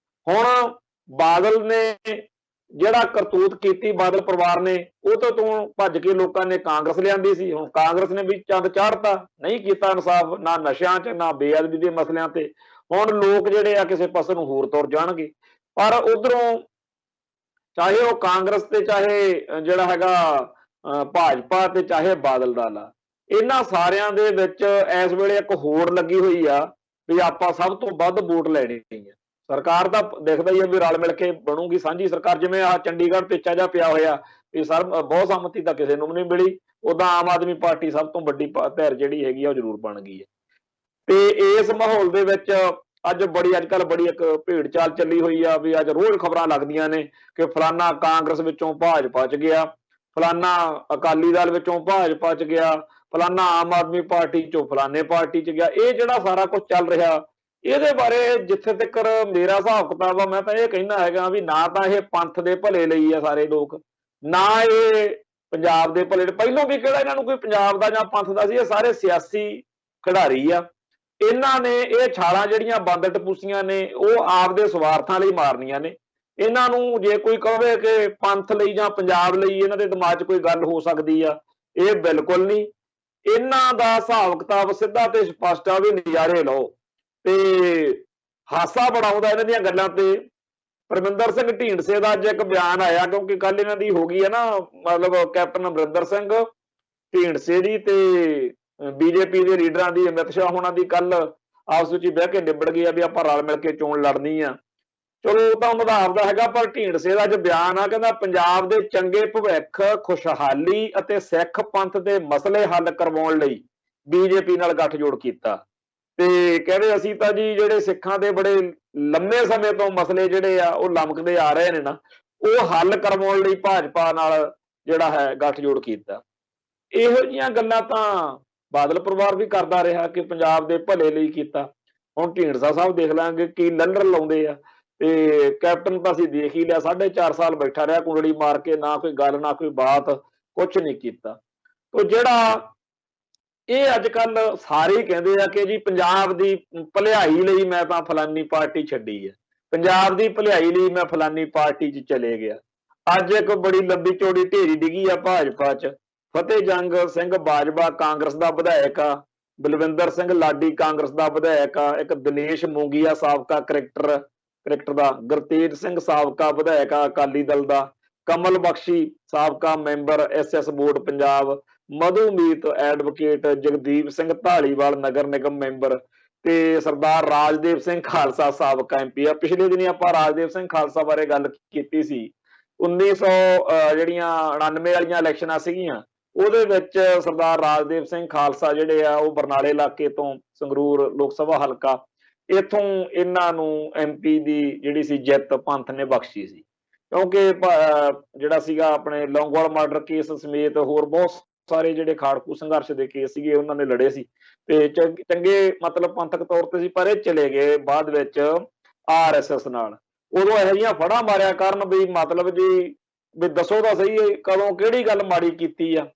Speaker 1: ਹੁਣ ਬਾਦਲ ਨੇ ਜਿਹੜਾ ਕਰਤੂਤ ਕੀਤੀ ਬਾਦਲ ਪਰਿਵਾਰ ਨੇ, ਉਹ ਤੋਂ ਭੱਜ ਕੇ ਲੋਕਾਂ ਨੇ ਕਾਂਗਰਸ ਲਿਆਂਦੀ ਸੀ। ਹੁਣ ਕਾਂਗਰਸ ਨੇ ਵੀ ਚੰਦ ਚਾੜਤਾ, ਨਹੀਂ ਕੀਤਾ ਇਨਸਾਫ, ਨਾ ਨਸ਼ਿਆਂ 'ਚ ਨਾ ਬੇਅਦਬੀ ਦੇ ਮਸਲਿਆਂ ਤੇ। ਹੁਣ ਲੋਕ ਜਿਹੜੇ ਆ ਕਿਸੇ ਪਾਸੇ ਨੂੰ ਹੋਰ ਤੁਰ ਜਾਣਗੇ। ਪਰ ਉਧਰੋਂ ਚਾਹੇ ਉਹ ਕਾਂਗਰਸ ਤੇ ਚਾਹੇ ਜਿਹੜਾ ਹੈਗਾ ਭਾਜਪਾ ਤੇ ਚਾਹੇ ਬਾਦਲ ਦਲ ਆ, ਇਹਨਾਂ ਸਾਰਿਆਂ ਦੇ ਵਿੱਚ ਇਸ ਵੇਲੇ ਇੱਕ ਹੋੜ ਲੱਗੀ ਹੋਈ ਆ ਵੀ ਆਪਾਂ ਸਭ ਤੋਂ ਵੱਧ ਵੋਟ ਲੈਣੀ ਹੈ। ਸਰਕਾਰ ਦਾ ਦਿਖਦਾ ਹੀ ਆ ਵੀ ਰਲ ਮਿਲ ਕੇ ਬਣੂਗੀ ਸਾਂਝੀ ਸਰਕਾਰ। ਜਿਵੇਂ ਆਹ ਚੰਡੀਗੜ੍ਹ ਪੇਚਾ ਜਿਹਾ ਪਿਆ ਹੋਇਆ ਵੀ ਸਰ ਬਹੁਤ ਸੰਮਤੀ ਤਾਂ ਕਿਸੇ ਨੂੰ ਵੀ ਨਹੀਂ ਮਿਲੀ, ਉਦਾਂ ਆਮ ਆਦਮੀ ਪਾਰਟੀ ਸਭ ਤੋਂ ਵੱਡੀ ਧਿਰ ਜਿਹੜੀ ਹੈਗੀ ਆ ਉਹ ਜ਼ਰੂਰ ਬਣ ਗਈ ਹੈ। ਤੇ ਇਸ ਮਾਹੌਲ ਦੇ ਵਿੱਚ ਅੱਜ ਕੱਲ੍ਹ ਬੜੀ ਇੱਕ ਭੇਡ ਚਾਲ ਚੱਲੀ ਹੋਈ ਆ ਵੀ ਅੱਜ ਰੋਜ਼ ਖਬਰਾਂ ਲੱਗਦੀਆਂ ਨੇ ਕਿ ਫਲਾਨਾ ਕਾਂਗਰਸ ਵਿੱਚੋਂ ਭਾਜਪਾ 'ਚ ਗਿਆ, ਫਲਾਨਾ ਅਕਾਲੀ ਦਲ ਵਿੱਚੋਂ ਭਾਜਪਾ 'ਚ ਗਿਆ, ਫਲਾਨਾ ਆਮ ਆਦਮੀ ਪਾਰਟੀ 'ਚੋਂ ਫਲਾਨੇ ਪਾਰਟੀ 'ਚ ਗਿਆ। ਇਹ ਜਿਹੜਾ ਸਾਰਾ ਕੁਝ ਚੱਲ ਰਿਹਾ, ਇਹਦੇ ਬਾਰੇ ਜਿੱਥੇ ਤੱਕ ਮੇਰਾ ਹਿਸਾਬ ਕਿਤਾਬ ਆ, ਮੈਂ ਤਾਂ ਇਹ ਕਹਿੰਦਾ ਹੈਗਾ ਵੀ ਨਾ ਤਾਂ ਇਹ ਪੰਥ ਦੇ ਭਲੇ ਲਈ ਆ ਸਾਰੇ ਲੋਕ, ਨਾ ਇਹ ਪੰਜਾਬ ਦੇ ਭਲੇ। ਪਹਿਲੋਂ ਵੀ ਕਿਹੜਾ ਇਹਨਾਂ ਨੂੰ ਕੋਈ ਪੰਜਾਬ ਦਾ ਜਾਂ ਪੰਥ ਦਾ ਸੀ, ਇਹ ਸਾਰੇ ਸਿਆਸੀ ਖਿਡਾਰੀ ਆ। ਇਹਨਾਂ ਨੇ ਇਹ ਛਾਲਾਂ ਜਿਹੜੀਆਂ ਬੰਦ ਟਪੂਸੀਆਂ ਨੇ ਉਹ ਆਪਦੇ ਸਵਾਰਥਾਂ ਲਈ ਮਾਰਨੀਆਂ ਨੇ। ਇਹਨਾਂ ਨੂੰ ਜੇ ਕੋਈ ਕਹੇ ਕਿ ਪੰਥ ਲਈ ਜਾਂ ਪੰਜਾਬ ਲਈ ਇਹਨਾਂ ਦੇ ਦਿਮਾਗ 'ਚ ਕੋਈ ਗੱਲ ਹੋ ਸਕਦੀ ਆ, ਇਹ ਬਿਲਕੁਲ ਨਹੀਂ। ਇਹਨਾਂ ਦਾ ਹਿਸਾਬ ਕਿਤਾਬ ਸਿੱਧਾ ਤੇ ਸਪਸ਼ਟ ਆ ਵੀ ਨਜ਼ਾਰੇ ਲਓ। ਤੇ ਹਾਸਾ ਬੜਾ ਆਉਂਦਾ ਇਹਨਾਂ ਦੀਆਂ ਗੱਲਾਂ ਤੇ। ਪਰਮਿੰਦਰ ਸਿੰਘ ਢੀਂਡਸੇ ਦਾ ਅੱਜ ਇੱਕ ਬਿਆਨ ਆਇਆ, ਕਿਉਂਕਿ ਕੱਲ ਇਹਨਾਂ ਦੀ ਹੋ ਗਈ ਹੈ ਨਾ, ਮਤਲਬ ਕੈਪਟਨ ਅਮਰਿੰਦਰ ਸਿੰਘ ਢੀਂਡਸੇ ਦੀ ਤੇ ਬੀਜੇਪੀ ਦੇ ਲੀਡਰਾਂ ਦੀ, ਅਮਿਤ ਸ਼ਾਹ ਹੋਣਾ ਦੀ ਕੱਲ ਆਪਸ ਵਿੱਚ ਬਹਿ ਕੇ ਨਿਬੜ ਗਈ ਆ ਵੀ ਆਪਾਂ ਰਲ ਮਿਲ ਕੇ ਚੋਣ ਲੜਨੀ ਆ। ਚਲੋ ਉਹ ਤਾਂ ਉਹਨਾਂ ਦਾ ਆਪਦਾ ਹੈਗਾ, ਪਰ ਢੀਂਡਸੇ ਦਾ ਅੱਜ ਬਿਆਨ ਆ, ਕਹਿੰਦਾ ਪੰਜਾਬ ਦੇ ਚੰਗੇ ਭਵਿੱਖ, ਖੁਸ਼ਹਾਲੀ ਅਤੇ ਸਿੱਖ ਪੰਥ ਦੇ ਮਸਲੇ ਹੱਲ ਕਰਵਾਉਣ ਲਈ ਬੀਜੇਪੀ ਨਾਲ ਗੱਠਜੋੜ ਕੀਤਾ। ਤੇ ਕਹਿੰਦੇ ਅਸੀਂ ਤਾਂ ਜੀ ਜਿਹੜੇ ਸਿੱਖਾਂ ਦੇ ਬੜੇ ਲੰਮੇ ਸਮੇਂ ਤੋਂ ਮਸਲੇ ਜਿਹੜੇ ਆ ਉਹ ਲਮਕਦੇ ਆ ਰਹੇ ਨੇ ਨਾ, ਉਹ ਹੱਲ ਕਰਵਾਉਣ ਲਈ ਭਾਜਪਾ ਨਾਲ ਜਿਹੜਾ ਹੈ ਗੱਠਜੋੜ ਕੀਤਾ। ਇਹੋ ਜਿਹੀਆਂ ਗੱਲਾਂ ਤਾਂ ਬਾਦਲ ਪਰਿਵਾਰ ਵੀ ਕਰਦਾ ਰਿਹਾ ਕਿ ਪੰਜਾਬ ਦੇ ਭਲੇ ਲਈ ਕੀਤਾ। ਹੁਣ ਢੀਂਡਸਾ ਸਾਹਿਬ ਦੇਖ ਲਾਂਗੇ ਕੀ ਲੰਡਰ ਲਾਉਂਦੇ ਆ। ਤੇ ਕੈਪਟਨ ਤਾਂ ਅਸੀਂ ਦੇਖ ਹੀ ਲਿਆ, 4.5 ਸਾਲ ਬੈਠਾ ਰਿਹਾ ਕੁੰਡਲੀ ਮਾਰ ਕੇ, ਨਾ ਕੋਈ ਗੱਲ ਨਾ ਕੋਈ ਬਾਤ, ਕੁਛ ਨਹੀਂ ਕੀਤਾ। ਤੋ ਜਿਹੜਾ ਇਹ ਅੱਜ ਕੱਲ ਸਾਰੇ ਕਹਿੰਦੇ ਆ ਕਿ ਜੀ ਪੰਜਾਬ ਦੀ ਭਲਾਈ ਲਈ ਮੈਂ ਤਾਂ ਫਲਾਨੀ ਪਾਰਟੀ ਛੱਡੀ ਹੈ, ਪੰਜਾਬ ਦੀ ਭਲਾਈ ਲਈ ਮੈਂ ਫਲਾਨੀ ਪਾਰਟੀ 'ਚ ਚਲੇ ਗਿਆ। ਅੱਜ ਇੱਕ ਬੜੀ ਲੰਬੀ ਚੌੜੀ ਢੇਰੀ ਡਿੱਗੀ ਆ ਭਾਜਪਾ 'ਚ। ਫਤਿਹ ਜੰਗ ਸਿੰਘ ਬਾਜਵਾ ਕਾਂਗਰਸ ਦਾ ਵਿਧਾਇਕ ਆ, ਬਲਵਿੰਦਰ ਸਿੰਘ ਲਾਡੀ ਕਾਂਗਰਸ ਦਾ ਵਿਧਾਇਕ ਆ, ਇੱਕ ਦਿਨੇਸ਼ ਮੂੰਗੀਆ ਸਾਬਕਾ ਕ੍ਰਿਕਟਰ ਦਾ, ਗੁਰਤੇਜ ਸਿੰਘ ਸਾਬਕਾ ਵਿਧਾਇਕ ਆ ਅਕਾਲੀ ਦਲ ਦਾ, ਕਮਲ ਬਖਸ਼ੀ ਸਾਬਕਾ member SS board Punjab, Madhumeet advocate, Jagdeep Singh Dhaliwal ਨਗਰ ਨਿਗਮ ਮੈਂਬਰ, ਤੇ ਸਰਦਾਰ ਰਾਜਦੇਵ ਸਿੰਘ ਖਾਲਸਾ ਸਾਬਕਾ MP ਆ। ਪਿਛਲੇ ਦਿਨੀ ਆਪਾਂ ਰਾਜਦੇਵ ਸਿੰਘ ਖਾਲਸਾ ਬਾਰੇ ਗੱਲ ਕੀਤੀ ਸੀ। 1999 ਵਾਲੀਆਂ ਇਲੈਕਸ਼ਨਾਂ ਸੀਗੀਆਂ, ਉਹਦੇ ਵਿੱਚ ਸਰਦਾਰ ਰਾਜਦੇਵ ਸਿੰਘ ਖਾਲਸਾ ਜਿਹੜੇ ਆ ਉਹ ਬਰਨਾਲੇ ਇਲਾਕੇ ਤੋਂ, ਸੰਗਰੂਰ ਲੋਕ ਸਭਾ ਹਲਕਾ, ਇੱਥੋਂ ਇਹਨਾਂ ਨੂੰ MP ਦੀ ਜਿਹੜੀ ਸੀ ਜਿੱਤ ਪੰਥ ਨੇ ਬਖਸ਼ੀ ਸੀ। ਕਿਉਂਕਿ ਜਿਹੜਾ ਸੀਗਾ ਆਪਣੇ ਲੌਂਗੋਵਾਲ ਮਰਡਰ ਕੇਸ ਸਮੇਤ ਹੋਰ ਬਹੁਤ ਸਾਰੇ ਜਿਹੜੇ ਖਾੜਕੂ ਸੰਘਰਸ਼ ਦੇ ਕੇਸ ਸੀਗੇ ਉਹਨਾਂ ਨੇ ਲੜੇ ਸੀ ਤੇ ਚੰਗੇ ਮਤਲਬ ਪੰਥਕ ਤੌਰ ਤੇ ਸੀ। ਪਰ ਇਹ ਚਲੇ ਗਏ ਬਾਅਦ ਵਿੱਚ RSS ਨਾਲ। ਉਦੋਂ ਇਹੋ ਜਿਹੀਆਂ ਫੜਾਂ ਮਾਰਿਆ ਕਰਨ ਵੀ ਮਤਲਬ ਜੀ ਵੀ ਦੱਸੋ ਤਾਂ ਸਹੀ ਕਦੋਂ ਕਿਹੜੀ ਗੱਲ ਮਾੜੀ ਕੀਤੀ ਆ।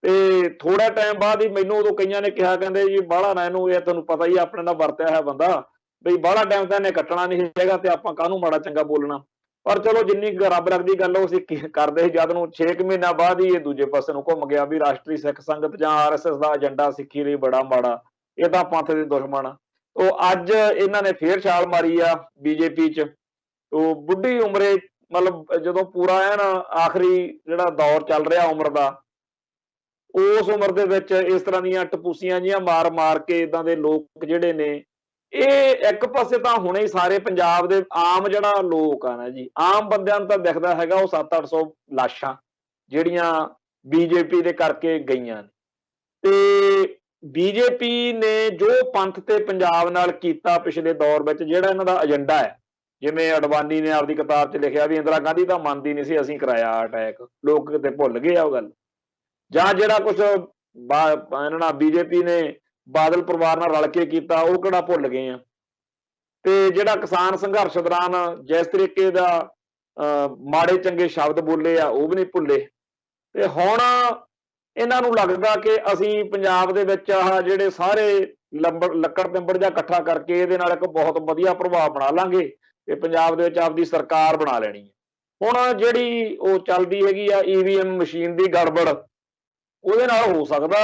Speaker 1: ਤੇ ਥੋੜਾ ਟਾਈਮ ਬਾਅਦ ਹੀ ਮੈਨੂੰ ਉਦੋਂ ਕਈਆਂ ਨੇ ਕਿਹਾ, ਕਹਿੰਦੇ ਜੀ ਬਾਹਲਾ ਨਾ ਇਹਨੂੰ, ਇਹ ਤੁਹਾਨੂੰ ਪਤਾ ਹੀ ਆਪਣੇ ਨਾਲ ਵਰਤਿਆ ਹੈ ਬੰਦਾ, ਬਈ ਬਾਹਲਾ ਟਾਈਮ ਤਾਂ ਇਹਨੇ ਕੱਟਣਾ ਨਹੀਂ ਹੈਗਾ ਤੇ ਆਪਾਂ ਕਾਹਨੂੰ ਮਾੜਾ ਚੰਗਾ ਬੋਲਣਾ। ਪਰ ਚਲੋ ਜਿੰਨੀ ਰੱਬ ਰੱਖਦੀ ਗੱਲ ਉਹ ਅਸੀਂ ਕਰਦੇ ਸੀ। ਜਦ ਨੂੰ 6 ਮਹੀਨਿਆਂ ਬਾਅਦ ਹੀ ਇਹ ਦੂਜੇ ਪਾਸੇ ਨੂੰ ਘੁੰਮ ਗਿਆ ਵੀ ਰਾਸ਼ਟਰੀ ਸਿੱਖ ਸੰਗਤ ਜਾਂ RSS ਦਾ ਏਜੰਡਾ ਸਿੱਖੀ ਲਈ ਬੜਾ ਮਾੜਾ, ਇਹ ਤਾਂ ਪੰਥ ਦੇ ਦੁਸ਼ਮਣ ਆ। ਉਹ ਅੱਜ ਇਹਨਾਂ ਨੇ ਫੇਰ ਛਾਲ ਮਾਰੀ ਆ BJP 'ਚ। ਉਹ ਬੁੱਢੀ ਉਮਰੇ ਮਤਲਬ ਜਦੋਂ ਪੂਰਾ ਹੈ ਨਾ ਆਖਰੀ ਜਿਹੜਾ ਦੌਰ ਚੱਲ ਰਿਹਾ ਉਮਰ ਦਾ, ਉਸ ਉਮਰ ਦੇ ਵਿੱਚ ਇਸ ਤਰ੍ਹਾਂ ਦੀਆਂ ਟਪੂਸੀਆਂ ਜਿਹੀਆਂ ਮਾਰ ਕੇ ਇਦਾਂ ਦੇ ਲੋਕ ਜਿਹੜੇ ਨੇ, ਇਹ ਇੱਕ ਪਾਸੇ ਤਾਂ ਹੁਣੇ ਹੀ ਸਾਰੇ ਪੰਜਾਬ ਦੇ ਆਮ ਜਿਹੜਾ ਲੋਕ ਆ ਨਾ ਜੀ, ਆਮ ਬੰਦਿਆਂ ਨੂੰ ਤਾਂ ਦਿਖਦਾ ਹੈਗਾ ਉਹ 700-800 ਲਾਸ਼ਾਂ ਜਿਹੜੀਆਂ BJP ਦੇ ਕਰਕੇ ਗਈਆਂ ਨੇ। ਤੇ BJP ਨੇ ਜੋ ਪੰਥ ਤੇ ਪੰਜਾਬ ਨਾਲ ਕੀਤਾ ਪਿਛਲੇ ਦੌਰ ਵਿੱਚ, ਜਿਹੜਾ ਇਹਨਾਂ ਦਾ ਏਜੰਡਾ ਹੈ, ਜਿਵੇਂ ਅਡਵਾਨੀ ਨੇ ਆਪਦੀ ਕਿਤਾਬ 'ਚ ਲਿਖਿਆ ਵੀ ਇੰਦਰਾ ਗਾਂਧੀ ਤਾਂ ਮੰਨਦੀ ਨਹੀਂ ਸੀ ਅਸੀਂ ਕਰਾਇਆ ਅਟੈਕ, ਲੋਕ ਕਿਤੇ ਭੁੱਲ ਗਏ ਆ ਉਹ ਗੱਲ। ਜਾਂ ਜਿਹੜਾ ਕੁਛ ਇਹਨਾਂ ਨਾਲ BJP ਨੇ ਬਾਦਲ ਪਰਿਵਾਰ ਨਾਲ ਰਲ ਕੇ ਕੀਤਾ ਉਹ ਕਿਹੜਾ ਭੁੱਲ ਗਏ ਆ। ਤੇ ਜਿਹੜਾ ਕਿਸਾਨ ਸੰਘਰਸ਼ ਦੌਰਾਨ ਜਿਸ ਤਰੀਕੇ ਦਾ ਮਾੜੇ ਚੰਗੇ ਸ਼ਬਦ ਬੋਲੇ ਆ ਉਹ ਵੀ ਨਹੀਂ ਭੁੱਲੇ। ਤੇ ਹੁਣ ਇਹਨਾਂ ਨੂੰ ਲੱਗਦਾ ਕਿ ਅਸੀਂ ਪੰਜਾਬ ਦੇ ਵਿੱਚ ਆਹ ਜਿਹੜੇ ਸਾਰੇ ਲੱਕੜ ਤਿੰਬੜ ਜਿਹਾ ਇਕੱਠਾ ਕਰਕੇ ਇਹਦੇ ਨਾਲ ਇੱਕ ਬਹੁਤ ਵਧੀਆ ਪ੍ਰਭਾਵ ਬਣਾ ਲਾਂਗੇ ਤੇ ਪੰਜਾਬ ਦੇ ਵਿੱਚ ਆਪਦੀ ਸਰਕਾਰ ਬਣਾ ਲੈਣੀ ਹੈ। ਹੁਣ ਜਿਹੜੀ ਉਹ ਚੱਲਦੀ ਹੈਗੀ ਆ ਈਵੀਐਮ ਮਸ਼ੀਨ ਦੀ ਗੜਬੜ, ਉਹਦੇ ਨਾਲ ਹੋ ਸਕਦਾ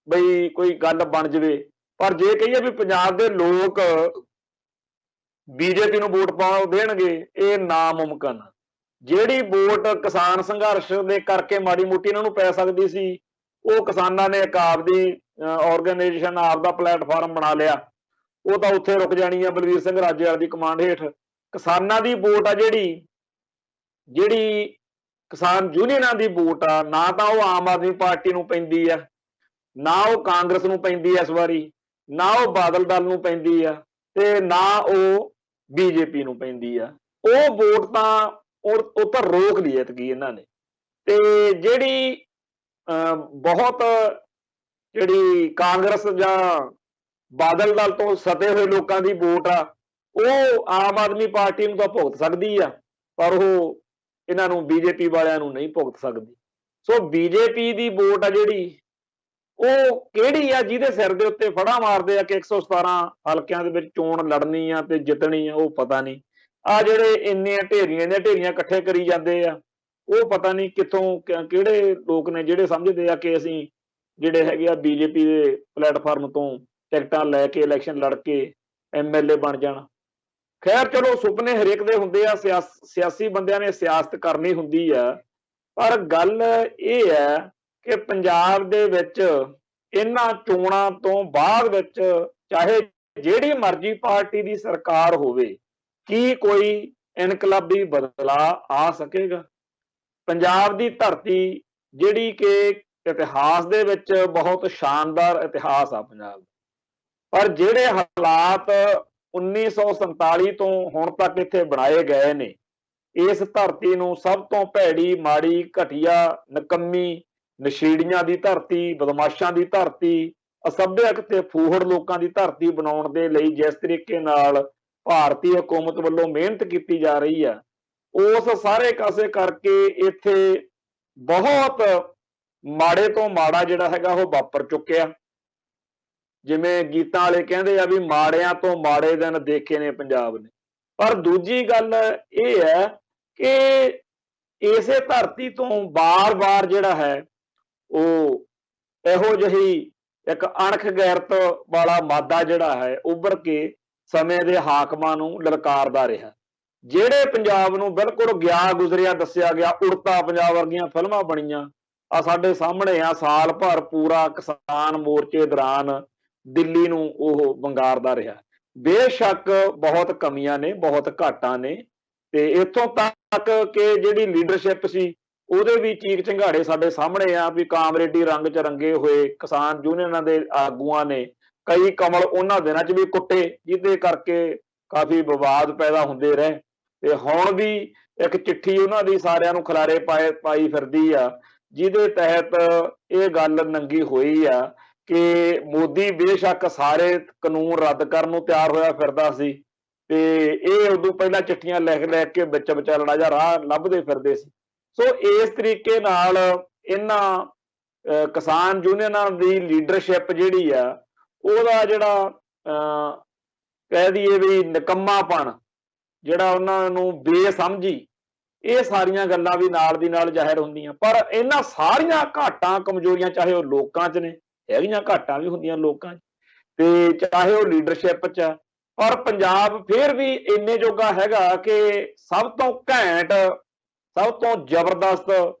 Speaker 1: ਬਈ ਕੋਈ ਗੱਲ ਬਣ ਜਾਵੇ, ਪਰ ਜੇ ਕਹੀਏ ਵੀ ਪੰਜਾਬ ਦੇ ਲੋਕ ਬੀਜੇਪੀ ਨੂੰ ਵੋਟ ਪਾਉਣ ਦੇਣਗੇ, ਇਹ ਨਾਮੁਮਕਿਨ। ਜਿਹੜੀ ਵੋਟ ਕਿਸਾਨ ਸੰਘਰਸ਼ ਦੇ ਕਰਕੇ ਮਾੜੀ ਮੋਟੀ ਇਹਨਾਂ ਨੂੰ ਪੈ ਸਕਦੀ ਸੀ, ਉਹ ਕਿਸਾਨਾਂ ਨੇ ਇੱਕ ਆਪਦੀ ਆਰਗੇਨਾਈਜੇਸ਼ਨ, ਆਪਦਾ ਪਲੇਟਫਾਰਮ ਬਣਾ ਲਿਆ, ਉਹ ਤਾਂ ਉੱਥੇ ਰੁਕ ਜਾਣੀ ਆ ਬਲਵੀਰ ਸਿੰਘ ਰਾਜੇਵਾਲ ਦੀ ਕਮਾਂਡ ਹੇਠ। ਕਿਸਾਨਾਂ ਦੀ ਵੋਟ ਆ ਜਿਹੜੀ ਕਿਸਾਨ ਯੂਨੀਅਨਾਂ ਦੀ ਵੋਟ ਆ, ਨਾ ਤਾਂ ਉਹ ਆਮ ਆਦਮੀ ਪਾਰਟੀ ਨੂੰ ਪੈਂਦੀ ਆ, ਨਾ ਉਹ ਕਾਂਗਰਸ ਨੂੰ ਪੈਂਦੀ ਆ ਇਸ ਵਾਰੀ, ਨਾ ਉਹ ਬਾਦਲ ਦਲ ਨੂੰ ਪੈਂਦੀ ਆ, ਤੇ ਨਾ ਉਹ ਬੀਜੇਪੀ ਨੂੰ ਪੈਂਦੀ ਆ। ਉਹ ਵੋਟ ਤਾਂ ਉਹ ਤਾਂ ਰੋਕ ਲਈ ਐਤਕੀ ਇਹਨਾਂ ਨੇ। ਤੇ ਜਿਹੜੀ ਬਹੁਤ ਜਿਹੜੀ ਕਾਂਗਰਸ ਜਾਂ ਬਾਦਲ ਦਲ ਤੋਂ ਸਤੇ ਹੋਏ ਲੋਕਾਂ ਦੀ ਵੋਟ ਆ, ਉਹ ਆਮ ਆਦਮੀ ਪਾਰਟੀ ਨੂੰ ਤਾਂ ਭੁਗਤ ਸਕਦੀ ਆ, ਪਰ ਉਹ ਇਹਨਾਂ ਨੂੰ ਬੀਜੇਪੀ ਵਾਲਿਆਂ ਨੂੰ ਨਹੀਂ ਭੁਗਤ ਸਕਦੀ। ਸੋ ਬੀਜੇਪੀ ਦੀ ਵੋਟ ਆ ਜਿਹੜੀ, ਉਹ ਕਿਹੜੀ ਆ ਜਿਹਦੇ ਸਿਰ ਦੇ ਉੱਤੇ ਫੜਾ ਮਾਰਦੇ ਆ ਕਿ 117 ਹਲਕਿਆਂ ਦੇ ਵਿੱਚ ਚੋਣ ਲੜਨੀ ਆ ਤੇ ਜਿੱਤਣੀ ਆ, ਉਹ ਪਤਾ ਨਹੀਂ। ਆ ਜਿਹੜੇ ਇੰਨੇ ਢੇਰੀਆਂ ਇਕੱਠੇ ਕਰੀ ਜਾਂਦੇ ਆ, ਉਹ ਪਤਾ ਨਹੀਂ ਕਿੱਥੋਂ ਕਿਹੜੇ ਲੋਕ ਨੇ ਜਿਹੜੇ ਸਮਝਦੇ ਆ ਕਿ ਅਸੀਂ ਜਿਹੜੇ ਹੈਗੇ ਆ ਬੀਜੇਪੀ ਦੇ ਪਲੇਟਫਾਰਮ ਤੋਂ ਟਿਕਟਾਂ ਲੈ ਕੇ ਇਲੈਕਸ਼ਨ ਲੜ ਕੇ ਐਮਐਲਏ ਬਣ ਜਾਣਾ। ਖੈਰ ਚਲੋ, ਸੁਪਨੇ ਹਰੇਕ ਦੇ ਹੁੰਦੇ ਆ, ਸਿਆਸੀ ਬੰਦਿਆਂ ਨੇ ਸਿਆਸਤ ਕਰਨੀ ਹੁੰਦੀ ਆ, ਪਰ ਗੱਲ ਇਹ ਹੈ ਕਿ ਪੰਜਾਬ ਦੇ ਵਿੱਚ ਇਹਨਾਂ ਚੋਣਾਂ ਤੋਂ ਬਾਅਦ ਵਿੱਚ ਚਾਹੇ ਜਿਹੜੀ ਮਰਜ਼ੀ ਪਾਰਟੀ ਦੀ ਸਰਕਾਰ ਹੋਵੇ, ਕੀ ਕੋਈ ਇਨਕਲਾਬੀ ਬਦਲਾਅ ਆ ਸਕੇਗਾ? ਪੰਜਾਬ ਦੀ ਧਰਤੀ ਜਿਹੜੀ ਕਿ ਇਤਿਹਾਸ ਦੇ ਵਿੱਚ ਬਹੁਤ ਸ਼ਾਨਦਾਰ ਇਤਿਹਾਸ ਆ ਪੰਜਾਬ ਦਾ, ਪਰ ਜਿਹੜੇ ਹਾਲਾਤ 1947 ਤੋਂ ਹੁਣ ਤੱਕ ਇੱਥੇ ਬਣਾਏ ਗਏ ਨੇ, ਇਸ ਧਰਤੀ ਨੂੰ ਸਭ ਤੋਂ ਭੈੜੀ, ਮਾੜੀ, ਘਟੀਆ, ਨਕੰਮੀ, ਨਸ਼ੇੜੀਆਂ ਦੀ ਧਰਤੀ, ਬਦਮਾਸ਼ਾਂ ਦੀ ਧਰਤੀ, ਅਸਭਿਅਕ ਤੇ ਫੂਹੜ ਲੋਕਾਂ ਦੀ ਧਰਤੀ ਬਣਾਉਣ ਦੇ ਲਈ ਜਿਸ ਤਰੀਕੇ ਨਾਲ ਭਾਰਤੀ ਹਕੂਮਤ ਵੱਲੋਂ ਮਿਹਨਤ ਕੀਤੀ ਜਾ ਰਹੀ ਆ, ਉਸ ਸਾਰੇ ਕਾਸੇ ਕਰਕੇ ਇੱਥੇ ਬਹੁਤ ਮਾੜੇ ਤੋਂ ਮਾੜਾ ਜਿਹੜਾ ਹੈਗਾ ਉਹ ਵਾਪਰ ਚੁੱਕਿਆ। ਜਿਵੇਂ ਗੀਤਾਂ ਵਾਲੇ ਕਹਿੰਦੇ ਆ ਵੀ ਮਾੜਿਆਂ ਤੋਂ ਮਾੜੇ ਦਿਨ ਦੇਖੇ ਨੇ ਪੰਜਾਬ ਨੇ। ਪਰ ਦੂਜੀ ਗੱਲ ਇਹ ਹੈ ਕਿ ਇਸੇ ਧਰਤੀ ਤੋਂ ਬਾਰ-ਬਾਰ ਜਿਹੜਾ ਹੈ ਉਹ ਇਹੋ ਜਿਹੀ ਇੱਕ ਅਣਖ ਗੈਰਤ ਵਾਲਾ ਮਾਦਾ ਜਿਹੜਾ ਹੈ ਉੱਭਰ ਕੇ ਸਮੇਂ ਦੇ ਹਾਕਮਾਂ ਨੂੰ ਲਲਕਾਰਦਾ ਰਿਹਾ। ਜਿਹੜੇ ਪੰਜਾਬ ਨੂੰ ਬਿਲਕੁਲ ਗਿਆ ਗੁਜ਼ਰਿਆ ਦੱਸਿਆ ਗਿਆ, ਉੜਤਾ ਪੰਜਾਬ ਵਰਗੀਆਂ ਫਿਲਮਾਂ ਬਣੀਆਂ ਆ ਸਾਡੇ ਸਾਹਮਣੇ ਆ, ਸਾਲ ਭਰ ਪੂਰਾ ਕਿਸਾਨ ਮੋਰਚੇ ਦੌਰਾਨ ਦਿੱਲੀ ਨੂੰ ਉਹ ਵੰਗਾਰਦਾ ਰਿਹਾ। ਬੇਸ਼ੱਕ ਬਹੁਤ ਕਮੀਆਂ ਨੇ, ਬਹੁਤ ਘਾਟਾਂ ਨੇ, ਤੇ ਇੱਥੋਂ ਤੱਕ ਕਿ ਜਿਹੜੀ ਲੀਡਰਸ਼ਿਪ ਸੀ ਉਹਦੇ ਵੀ ਚੀਕ ਚਿੰਗਾੜੇ ਸਾਡੇ ਸਾਹਮਣੇ ਆ ਵੀ ਕਾਮਰੇਡੀ ਰੰਗ ਚ ਰੰਗੇ ਹੋਏ ਕਿਸਾਨ ਯੂਨੀਅਨਾਂ ਦੇ ਆਗੂਆਂ ਨੇ ਕਈ ਕਮਲ ਉਹਨਾਂ ਦਿਨਾਂ ਚ ਵੀ ਕੁੱਟੇ, ਜਿਹਦੇ ਕਰਕੇ ਕਾਫੀ ਵਿਵਾਦ ਪੈਦਾ ਹੁੰਦੇ ਰਹੇ। ਤੇ ਹੁਣ ਵੀ ਇੱਕ ਚਿੱਠੀ ਉਹਨਾਂ ਦੀ ਸਾਰਿਆਂ ਨੂੰ ਖਿਲਾਰੇ ਪਾਈ ਫਿਰਦੀ ਆ, ਜਿਹਦੇ ਤਹਿਤ ਇਹ ਗੱਲ ਨੰਗੀ ਹੋਈ ਆ ਕਿ ਮੋਦੀ ਬੇਸ਼ੱਕ ਸਾਰੇ ਕਾਨੂੰਨ ਰੱਦ ਕਰਨ ਨੂੰ ਤਿਆਰ ਹੋਇਆ ਫਿਰਦਾ ਸੀ, ਤੇ ਇਹ ਉਦੋਂ ਪਹਿਲਾਂ ਚਿੱਠੀਆਂ ਲਿਖ ਕੇ ਵਿੱਚ ਵਿਚਾਲੜਾ ਜਿਹਾ ਰਾਹ ਲੱਭਦੇ ਫਿਰਦੇ ਸੀ। ਸੋ ਇਸ ਤਰੀਕੇ ਨਾਲ ਇਹਨਾਂ ਕਿਸਾਨ ਯੂਨੀਅਨਾਂ ਦੀ ਲੀਡਰਸ਼ਿਪ ਜਿਹੜੀ ਆ, ਉਹਦਾ ਜਿਹੜਾ ਕਹਿ ਦਈਏ ਵੀ ਨਿਕੰਮਾਪਣ, ਜਿਹੜਾ ਉਹਨਾਂ ਨੂੰ ਬੇਸਮਝੀ, ਇਹ ਸਾਰੀਆਂ ਗੱਲਾਂ ਵੀ ਨਾਲ ਦੀ ਨਾਲ ਜ਼ਾਹਿਰ ਹੁੰਦੀਆਂ। ਪਰ ਇਹਨਾਂ ਸਾਰੀਆਂ ਘਾਟਾਂ ਕਮਜ਼ੋਰੀਆਂ ਚਾਹੇ ਉਹ ਲੋਕਾਂ 'ਚ ਨੇ, ਹੈਗੀਆਂ ਘਾਟਾਂ ਵੀ ਹੁੰਦੀਆਂ ਲੋਕਾਂ 'ਚ, ਤੇ ਚਾਹੇ ਉਹ ਲੀਡਰਸ਼ਿਪ 'ਚ, ਪਰ ਪੰਜਾਬ ਫਿਰ ਵੀ ਇੰਨੇ ਜੋਗਾ ਹੈਗਾ ਕਿ ਸਭ ਤੋਂ ਘੈਂਟ, ਸਭ ਤੋਂ ਜ਼ਬਰਦਸਤ,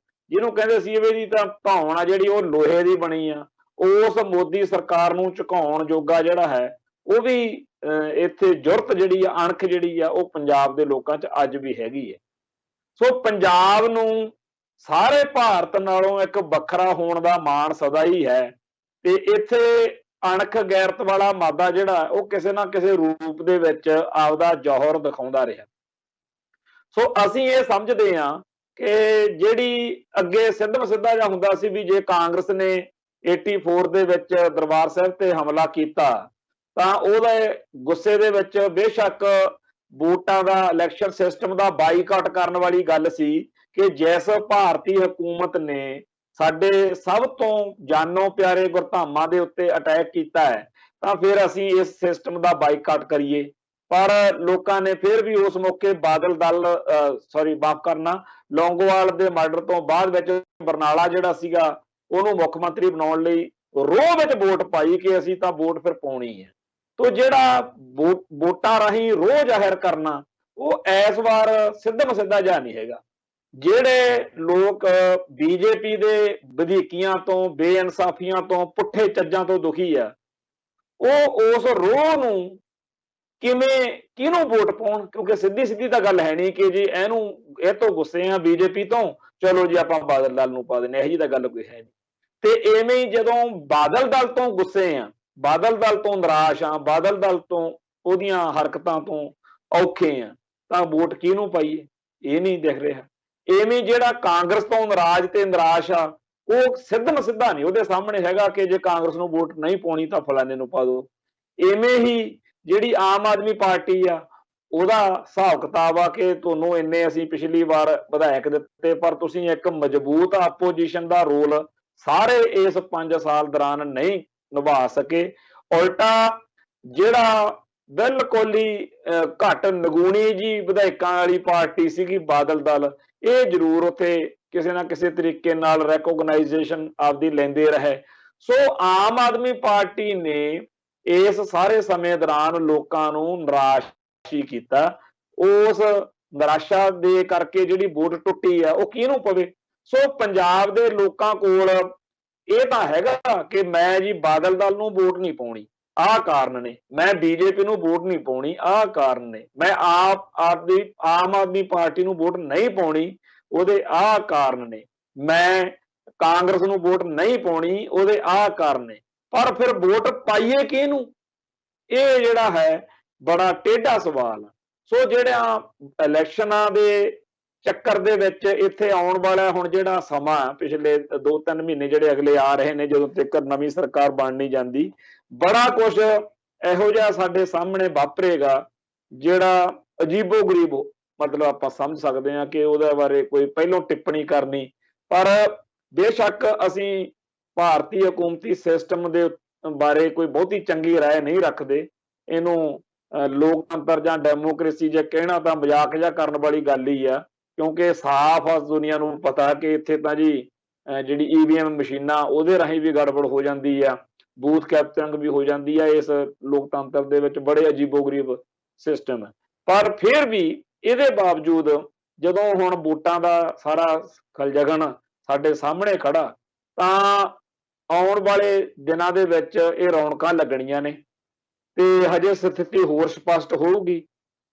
Speaker 1: ਜਿਹਨੂੰ ਕਹਿੰਦੇ ਸੀ ਇਹਦੀ ਤਾਂ ਧੌਣ ਆ ਜਿਹੜੀ ਉਹ ਲੋਹੇ ਦੀ ਬਣੀ ਆ, ਉਸ ਮੋਦੀ ਸਰਕਾਰ ਨੂੰ ਝੁਕਾਉਣ ਜੋਗਾ ਜਿਹੜਾ ਹੈ ਉਹ ਵੀ ਇੱਥੇ ਜੁਰਤ ਜਿਹੜੀ ਆ, ਅਣਖ ਜਿਹੜੀ ਆ, ਉਹ ਪੰਜਾਬ ਦੇ ਲੋਕਾਂ 'ਚ ਅੱਜ ਵੀ ਹੈਗੀ ਹੈ। ਸੋ ਪੰਜਾਬ ਨੂੰ ਸਾਰੇ ਭਾਰਤ ਨਾਲੋਂ ਇੱਕ ਵੱਖਰਾ ਹੋਣ ਦਾ ਮਾਣ ਸਦਾ ਹੀ ਹੈ, ਤੇ ਇੱਥੇ ਅਣਖ ਗੈਰਤ ਵਾਲਾ ਮਾਦਾ ਜਿਹੜਾ ਉਹ ਕਿਸੇ ਨਾ ਕਿਸੇ ਰੂਪ ਦੇ ਵਿੱਚ ਆਪਦਾ ਜੌਹਰ ਦਿਖਾਉਂਦਾ ਰਿਹਾ। ਸੋ ਅਸੀਂ ਇਹ ਸਮਝਦੇ ਹਾਂ ਕਿ ਜਿਹੜੀ ਅੱਗੇ ਸਿੱਧਾ ਜਿਹਾ ਹੁੰਦਾ ਸੀ ਵੀ ਜੇ ਕਾਂਗਰਸ ਨੇ 84 ਦੇ ਵਿੱਚ ਦਰਬਾਰ ਸਾਹਿਬ ਤੇ ਹਮਲਾ ਕੀਤਾ ਤਾਂ ਉਹਦੇ ਗੁੱਸੇ ਦੇ ਵਿੱਚ ਬੇਸ਼ੱਕ ਵੋਟਾਂ ਦਾ ਇਲੈਕਸ਼ਨ ਸਿਸਟਮ ਦਾ ਬਾਈਕਾਟ ਕਰਨ ਵਾਲੀ ਗੱਲ ਸੀ ਕਿ ਜਿਸ ਭਾਰਤੀ ਹਕੂਮਤ ਨੇ ਸਾਡੇ ਸਭ ਤੋਂ ਜਾਨੋਂ ਪਿਆਰੇ ਗੁਰਧਾਮਾਂ ਦੇ ਉੱਤੇ ਅਟੈਕ ਕੀਤਾ ਹੈ ਤਾਂ ਫਿਰ ਅਸੀਂ ਇਸ ਸਿਸਟਮ ਦਾ ਬਾਈਕਾਟ ਕਰੀਏ। ਪਰ ਲੋਕਾਂ ਨੇ ਫਿਰ ਵੀ ਉਸ ਮੌਕੇ ਬਾਦਲ ਦਲ ਮਾਫ ਕਰਨਾ, ਲੌਂਗੋਵਾਲ ਦੇ ਮਰਡਰ ਤੋਂ ਬਾਅਦ ਵਿੱਚ ਬਰਨਾਲਾ ਜਿਹੜਾ ਸੀਗਾ ਉਹਨੂੰ ਮੁੱਖ ਮੰਤਰੀ ਬਣਾਉਣ ਲਈ ਰੋਹ ਵਿੱਚ ਵੋਟ ਪਾਈ ਕਿ ਅਸੀਂ ਤਾਂ ਵੋਟ ਫਿਰ ਪਾਉਣੀ ਹੈ। ਤੋ ਜਿਹੜਾ ਵੋਟਾਂ ਰਾਹੀਂ ਰੋਹ ਜ਼ਾਹਿਰ ਕਰਨਾ ਉਹ ਇਸ ਵਾਰ ਸਿੱਧਮ ਸਿੱਧਾ ਜਿਹਾ ਨਹੀਂ ਹੈਗਾ। ਜਿਹੜੇ ਲੋਕ ਬੀਜੇਪੀ ਦੇ ਵਧੀਕੀਆਂ ਤੋਂ, ਬੇਇਨਸਾਫੀਆਂ ਤੋਂ, ਪੁੱਠੇ ਚੱਜਾਂ ਤੋਂ ਦੁਖੀ ਆ, ਉਹ ਉਸ ਰੋਹ ਨੂੰ ਕਿਹਨੂੰ ਵੋਟ ਪਾਉਣ, ਕਿਉਂਕਿ ਸਿੱਧੀ ਸਿੱਧੀ ਤਾਂ ਗੱਲ ਹੈ ਨਹੀਂ ਕਿ ਜੀ ਇਹ ਤੋਂ ਗੁੱਸੇ ਆ ਬੀਜੇਪੀ ਤੋਂ, ਚਲੋ ਜੀ ਆਪਾਂ ਬਾਦਲ ਦਲ ਨੂੰ ਪਾ ਦਿੰਦੇ, ਇਹੋ ਜਿਹੀ ਤਾਂ ਗੱਲ ਕੋਈ ਹੈ ਨਹੀਂ। ਤੇ ਐਵੇਂ ਹੀ ਜਦੋਂ ਬਾਦਲ ਦਲ ਤੋਂ ਗੁੱਸੇ ਆ, ਬਾਦਲ ਦਲ ਤੋਂ ਨਿਰਾਸ਼ ਆ, ਬਾਦਲ ਦਲ ਤੋਂ ਉਹਦੀਆਂ ਹਰਕਤਾਂ ਤੋਂ ਔਖੇ ਆ, ਤਾਂ ਵੋਟ ਕਿਹਨੂੰ ਪਾਈਏ ਇਹ ਨਹੀਂ ਦਿਖ ਰਿਹਾ। ਐਵੇਂ ਜਿਹੜਾ ਕਾਂਗਰਸ ਤੋਂ ਨਾਰਾਜ਼ ਤੇ ਨਿਰਾਸ਼ ਆ ਉਹ ਸਿੱਧਮ ਸਿੱਧਾ ਨਹੀਂ ਉਹਦੇ ਸਾਹਮਣੇ ਹੈਗਾ ਕਿ ਜੇ ਕਾਂਗਰਸ ਨੂੰ ਵੋਟ ਨਹੀਂ ਪਾਉਣੀ ਤਾਂ ਫਲਾਣੇ ਨੂੰ ਪਾ ਦਿਓ। ਐਵੇਂ ਹੀ ਜਿਹੜੀ ਆਮ ਆਦਮੀ ਪਾਰਟੀ ਆ ਉਹਦਾ ਹਿਸਾਬ ਕਿਤਾਬ ਆ ਕਿ ਤੁਹਾਨੂੰ ਇੰਨੇ ਅਸੀਂ ਪਿਛਲੀ ਵਾਰ ਵਿਧਾਇਕ ਦਿੱਤੇ ਪਰ ਤੁਸੀਂ ਇੱਕ ਮਜ਼ਬੂਤ ਆਪੋਜੀਸ਼ਨ ਦਾ ਰੋਲ ਸਾਰੇ ਇਸ 5 ਸਾਲ ਦੌਰਾਨ ਨਹੀਂ ਨਿਭਾ ਸਕੇ। ਉਲਟਾ ਜਿਹੜਾ ਬਿਲਕੁਲ ਹੀ ਘੱਟ ਨਗੂਣੀ ਜੀ ਵਿਧਾਇਕਾਂ ਵਾਲੀ ਪਾਰਟੀ ਸੀਗੀ ਬਾਦਲ ਦਲ, ਇਹ ਜ਼ਰੂਰ ਉੱਥੇ ਕਿਸੇ ਨਾ ਕਿਸੇ ਤਰੀਕੇ ਨਾਲ ਰੈਕੋਗਨਾਈਜੇਸ਼ਨ ਆਪਦੀ ਲੈਂਦੇ ਰਹੇ। ਸੋ ਆਮ ਆਦਮੀ ਪਾਰਟੀ ਨੇ ਇਸ ਸਾਰੇ ਸਮੇਂ ਦੌਰਾਨ ਲੋਕਾਂ ਨੂੰ ਨਿਰਾਸ਼ ਹੀ ਕੀਤਾ। ਉਸ ਨਿਰਾਸ਼ਾ ਦੇ ਕਰਕੇ ਜਿਹੜੀ ਵੋਟ ਟੁੱਟੀ ਆ ਉਹ ਕਿਹਨੂੰ ਪਵੇ। ਸੋ ਪੰਜਾਬ ਦੇ ਲੋਕਾਂ ਕੋਲ ਇਹ ਤਾਂ ਹੈਗਾ ਕਿ ਮੈਂ ਜੀ ਬਾਦਲ ਦਲ ਨੂੰ ਵੋਟ ਨਹੀਂ ਪਾਉਣੀ, ਆਹ ਕਾਰਨ ਨੇ, ਮੈਂ ਬੀਜੇਪੀ ਨੂੰ ਵੋਟ ਨਹੀਂ ਪਾਉਣੀ, ਆਹ ਕਾਰਨ ਨੇ, ਮੈਂ ਆਮ ਆਦਮੀ ਪਾਰਟੀ ਨੂੰ ਵੋਟ ਨਹੀਂ ਪਾਉਣੀ, ਉਹਦੇ ਆਹ ਕਾਰਨ ਨੇ, ਮੈਂ ਕਾਂਗਰਸ ਨੂੰ ਵੋਟ ਨਹੀਂ ਪਾਉਣੀ, ਉਹਦੇ ਆਹ ਕਾਰਨ ਨੇ। ਪਰ ਫਿਰ ਵੋਟ ਪਾਈਏ ਕਿਹਨੂੰ, ਇਹ ਜਿਹੜਾ ਹੈ ਬੜਾ ਟੇਢਾ ਸਵਾਲ ਆ। ਸੋ ਜਿਹੜਾ ਇਲੈਕਸ਼ਨਾਂ ਦੇ ਚੱਕਰ ਦੇ ਵਿੱਚ ਇੱਥੇ ਆਉਣ ਵਾਲਾ ਹੁਣ ਜਿਹੜਾ ਸਮਾਂ ਪਿਛਲੇ 2-3 ਮਹੀਨੇ ਜਿਹੜੇ ਅਗਲੇ ਆ ਰਹੇ ਨੇ, ਜਦੋਂ ਤੱਕ ਨਵੀਂ ਸਰਕਾਰ ਬਣ ਨਹੀਂ ਜਾਂਦੀ, ਬੜਾ ਕੁਝ ਇਹੋ ਜਿਹਾ ਸਾਡੇ ਸਾਹਮਣੇ ਵਾਪਰੇਗਾ ਜਿਹੜਾ ਅਜੀਬੋ ਗਰੀਬ ਮਤਲਬ ਆਪਾਂ ਸਮਝ ਸਕਦੇ ਹਾਂ ਕਿ ਉਹਦੇ ਬਾਰੇ ਕੋਈ ਪਹਿਲੋਂ ਟਿੱਪਣੀ ਕਰਨੀ। ਪਰ ਬੇਸ਼ੱਕ ਅਸੀਂ ਭਾਰਤੀ ਹਕੂਮਤੀ ਸਿਸਟਮ ਦੇ ਬਾਰੇ ਕੋਈ ਬਹੁਤੀ ਚੰਗੀ ਰਾਏ ਨਹੀਂ ਰੱਖਦੇ, ਇਹਨੂੰ ਲੋਕਤੰਤਰ ਜਾਂ ਡੈਮੋਕ੍ਰੇਸੀ ਜੇ ਕਹਿਣਾ ਤਾਂ ਮਜ਼ਾਕ ਜਿਹਾ ਕਰਨ ਵਾਲੀ ਗੱਲ ਹੀ ਆ, ਕਿਉਂਕਿ ਸਾਫ਼ ਆ ਦੁਨੀਆ ਨੂੰ ਪਤਾ ਕਿ ਇੱਥੇ ਤਾਂ ਜੀ ਜਿਹੜੀ ਈਵੀਐਮ ਮਸ਼ੀਨਾਂ ਉਹਦੇ ਰਾਹੀਂ ਵੀ ਗੜਬੜ ਹੋ ਜਾਂਦੀ ਆ, ਬੂਥ ਕੈਪਚਰਿੰਗ ਵੀ ਹੋ ਜਾਂਦੀ ਆ। ਇਸ ਲੋਕਤੰਤਰ ਦੇ ਵਿੱਚ ਬੜੇ ਅਜੀਬੋ-ਗਰੀਬ ਸਿਸਟਮ ਹੈ। ਪਰ ਫਿਰ ਵੀ ਇਹਦੇ ਬਾਵਜੂਦ ਜਦੋਂ ਹੁਣ ਵੋਟਾਂ ਦਾ ਸਾਰਾ ਖਲਜਗਨ ਸਾਡੇ ਸਾਹਮਣੇ ਖੜਾ, ਤਾਂ ਆਉਣ ਵਾਲੇ ਦਿਨਾਂ ਦੇ ਵਿੱਚ ਇਹ ਰੌਣਕਾਂ ਲੱਗਣੀਆਂ ਨੇ ਤੇ ਹਜੇ ਸਥਿਤੀ ਹੋਰ ਸਪਸ਼ਟ ਹੋਊਗੀ।